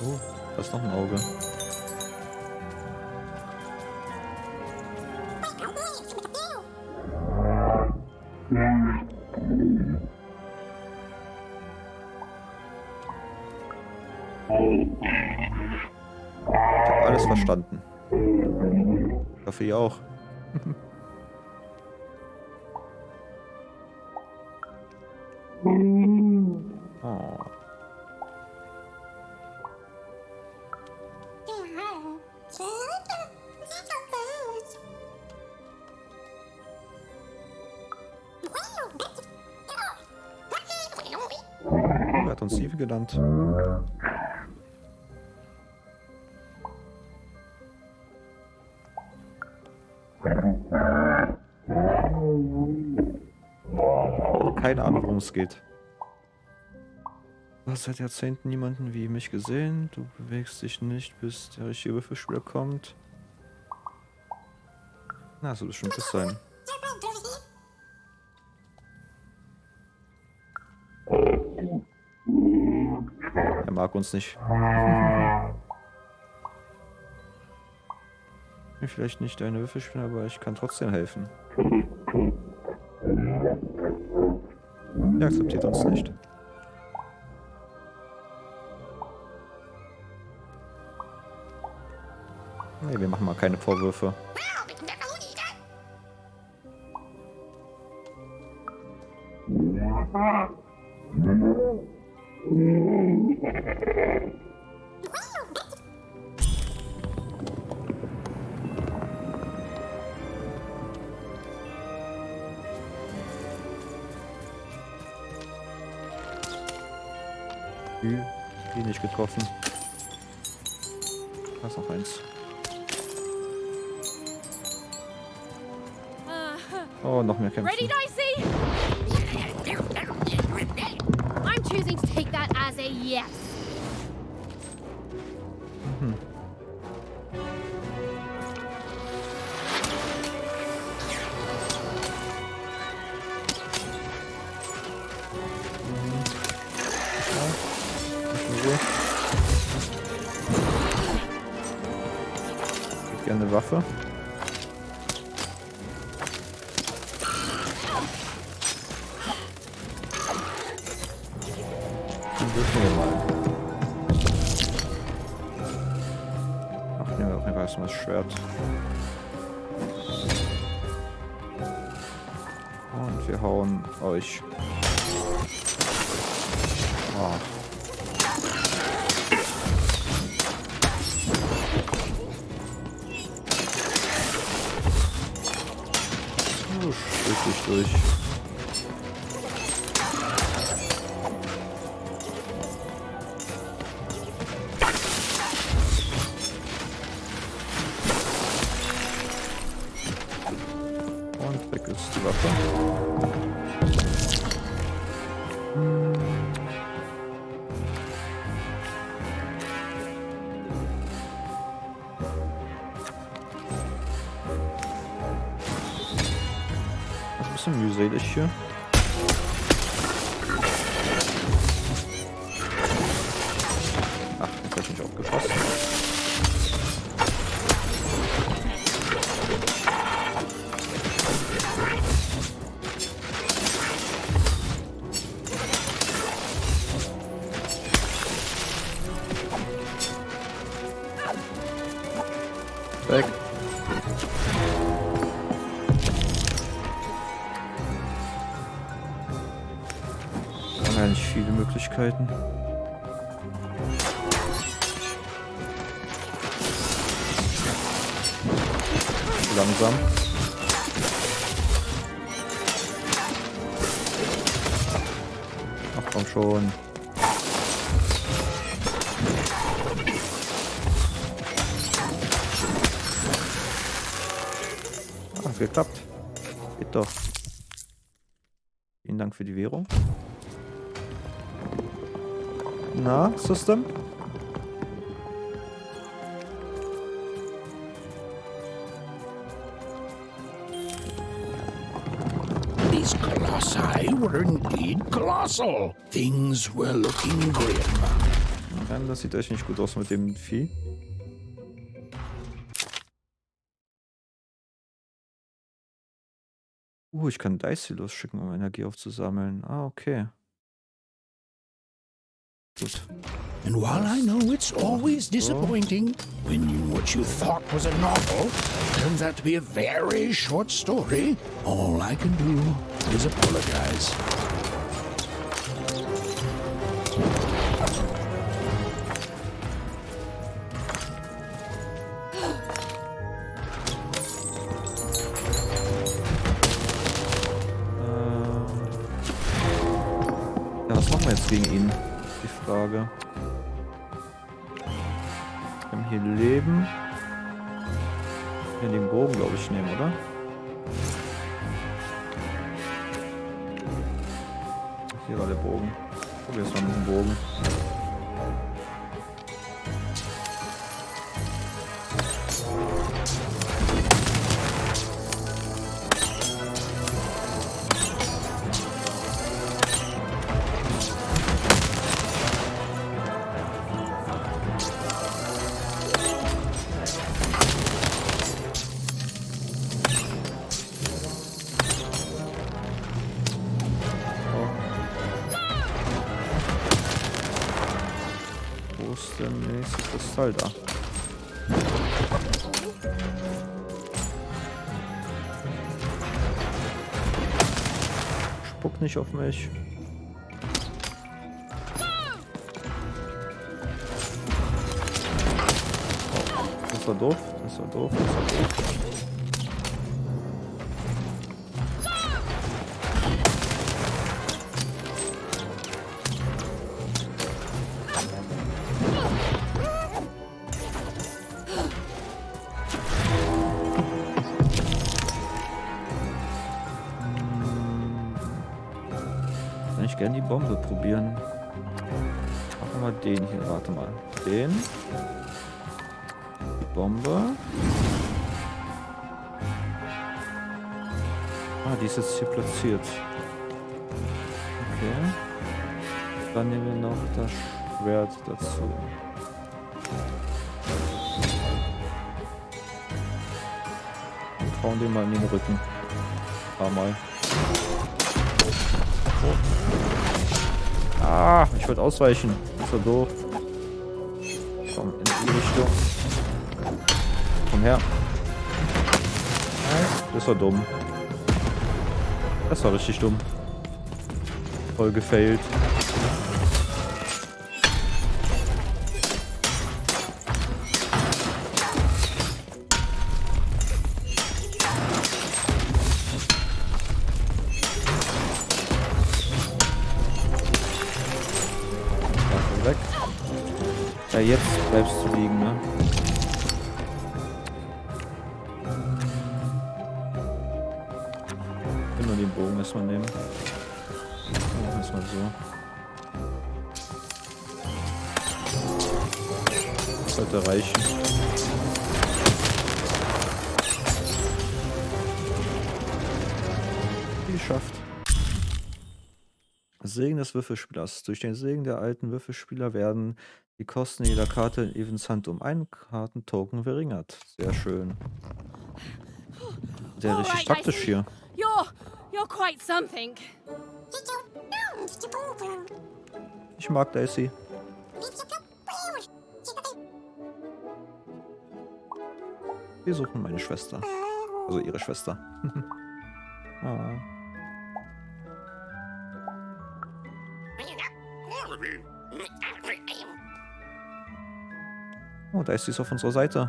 Oh, da ist noch ein Auge. Ich habe alles verstanden. Ich hoffe, ihr auch. Oh. Wer hat uns Hilfe genannt? Keine Ahnung, worum es geht. Du hast seit Jahrzehnten niemanden wie mich gesehen. Du bewegst dich nicht, bis der richtige Würfelspieler kommt. Na, so bestimmt das sein. Er mag uns nicht. Ich bin vielleicht nicht deine Würfelspieler, aber ich kann trotzdem helfen. Er akzeptiert uns nicht. Nee, wir machen mal keine Vorwürfe. Die nicht getroffen. Da ist noch eins. Oh, noch mehr Kämpfe. Ready, Dicey? I'm choosing to take that as a yes. Mhm. Ich hätte gerne eine Waffe. Ach, nehmen wir auf jeden Fall erstmal das Schwert. Und wir hauen euch. Oh. Richtig durch. Und weg ist die Waffe. Ein bisschen mühselig hier. Ach, jetzt habe ich nicht aufgepasst. Weg. Haben ja nicht viele Möglichkeiten. Langsam. Ach komm schon. Hat geklappt. Geht doch. Vielen Dank für die Währung. Na, System? These colossi were indeed colossal. Things were looking grim. Nein, das sieht echt nicht gut aus mit dem Vieh. Ich kann Dice losschicken, um Energie aufzusammeln. Ah, okay. Gut. And while I know it's always disappointing when what you thought was a novel turns out to be a very short story, all I can do is apologize. Ja, was machen wir jetzt gegen ihn? Die Frage. Wir haben hier Leben. Wir den Bogen, glaube ich, nehmen, oder? Hier war der Bogen. Probier es mal mit dem Bogen. Der nächste Kristall da. Spuck nicht auf mich. Oh, das war doof, das war doof, das war doof. Ich gerne die Bombe probieren. Machen wir mal den hier. Warte mal. Den. Die Bombe. Ah, die ist jetzt hier platziert. Okay. Dann nehmen wir noch das Schwert dazu. Und hauen den mal in den Rücken. Ein paar Mal. Ah, ich wollte ausweichen. Das war doof. Komm, in die Richtung. Komm her. Das war dumm. Das war richtig dumm. Voll gefailt. Weg. Ja, jetzt bleibst du liegen, ne? Ich will nur den Bogen erstmal nehmen. Oh, erstmal so. Das sollte reichen. Geschafft. Segen des Würfelspielers. Durch den Segen der alten Würfelspieler werden die Kosten jeder Karte in Evans Hand um einen Kartentoken verringert. Sehr schön. Sehr richtig taktisch hier. You're quite something. Ich mag Daisy. Wir suchen meine Schwester. Also ihre Schwester. Ah. Oh, da ist sie auf unserer Seite.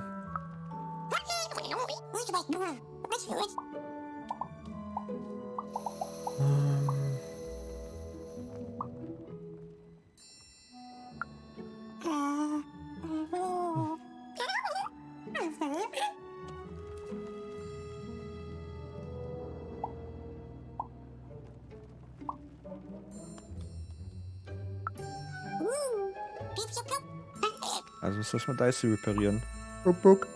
Also muss das mal Dicey reparieren. Buck, buck.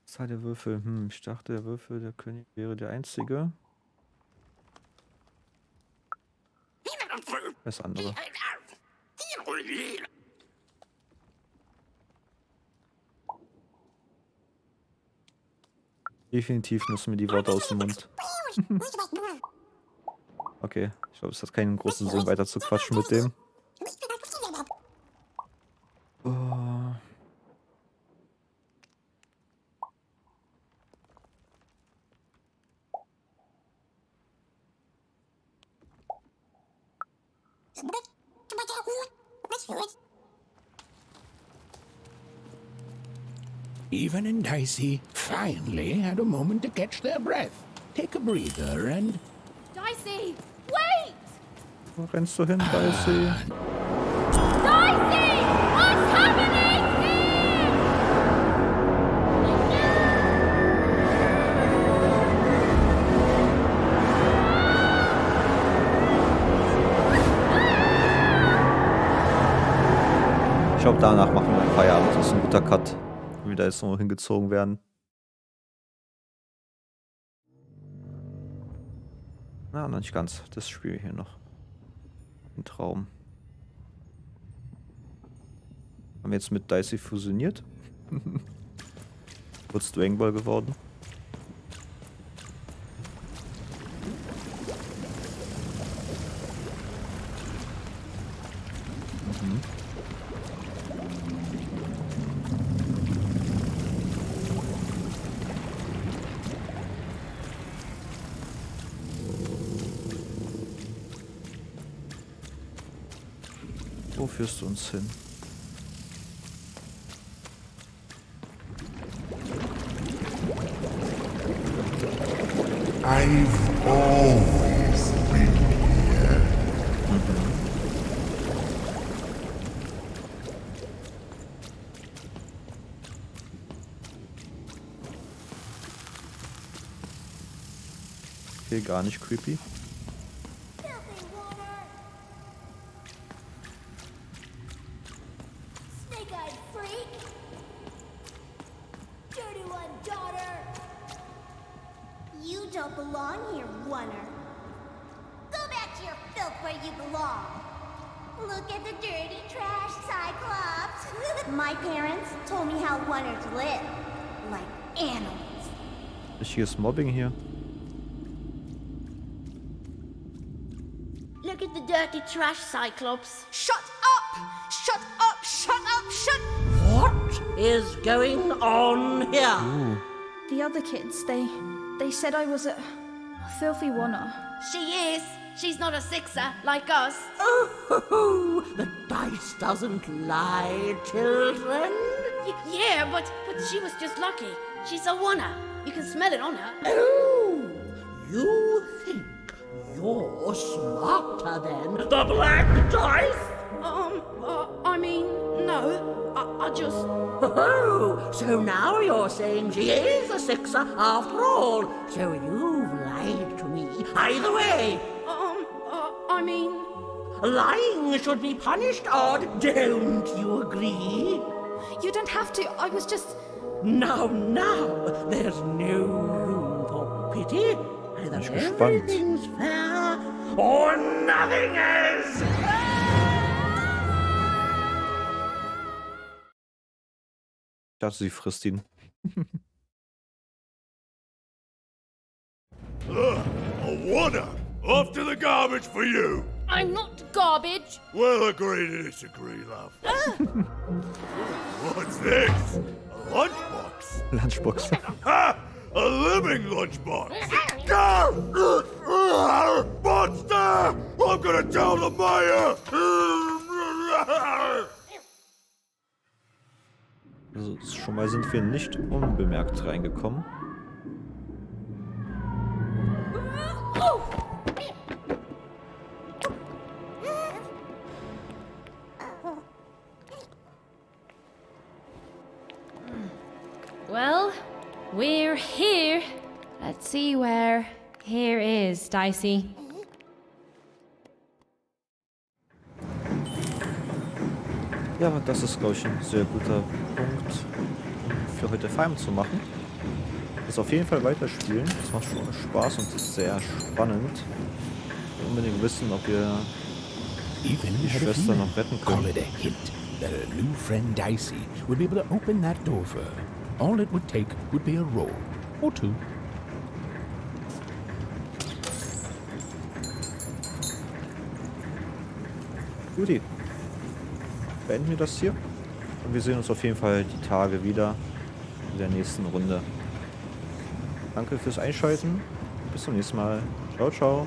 Was hat der Würfel? Ich dachte, der Würfel, der König wäre der einzige. Das andere. Definitiv müssen mir die Worte aus dem Mund. Okay, ich glaube, es hat keinen großen Sinn, weiter zu quatschen mit dem. Oh. Even and Dicey finally had a moment to catch their breath, take a breather, and... Dicey, wait! Wo rennst du hin, Dicey? Dicey! What's happening here? Ich glaube, danach machen wir einen Feierabend. Das ist ein guter Cut. Wenn wir da jetzt noch hingezogen werden. Na, noch nicht ganz. Das Spiel hier noch. Ein Traum. Haben wir jetzt mit Dicey fusioniert? Kurz Dragon Ball geworden. Wo führst du uns hin? I've always been here. Okay, gar nicht creepy. Richtiges Mobbing hier. Look at the dirty trash, Cyclops. Shut up! Shut up! Shut up! Shut... What is going on here? Ooh. The other kids, they said I was a filthy oner. She is. She's not a sixer like us. Oh, the dice doesn't lie, children. Yeah, but she was just lucky. She's a oner. You can smell it on her. Oh, you think you're smarter than the black dice? I mean, no. I just... Oh, so now you're saying she is a sixer after all. So you've lied to me. Either way. I mean... Lying should be punished, Odd. Don't you agree? You don't have to. I was just... Now, there's no room for pity. Either everything's fair or nothing is. Ich dachte, sie frisst ihn. A wonder! Off to the garbage for you! I'm not garbage. We'll agree to disagree, love. What's this? A lunchbox? Lunchbox. Ha! A living lunchbox! Go! Monster! I'm gonna tell the mayor! Also schon mal sind wir nicht unbemerkt reingekommen. here. Let's see where here is, Dicey. Ja, das ist, glaube ich, ein sehr guter Punkt, für heute Feierabend zu machen. Das auf jeden Fall weiterspielen. Das macht schon Spaß und ist sehr spannend. Wir unbedingt wissen, ob wir die Schwester noch retten Call können. it a hint that her new friend Dicey would be able to open that door for her. All it would take would be a roll or two. Guti. Beenden wir das hier. Und wir sehen uns auf jeden Fall die Tage wieder in der nächsten Runde. Danke fürs Einschalten. Bis zum nächsten Mal. Ciao, ciao.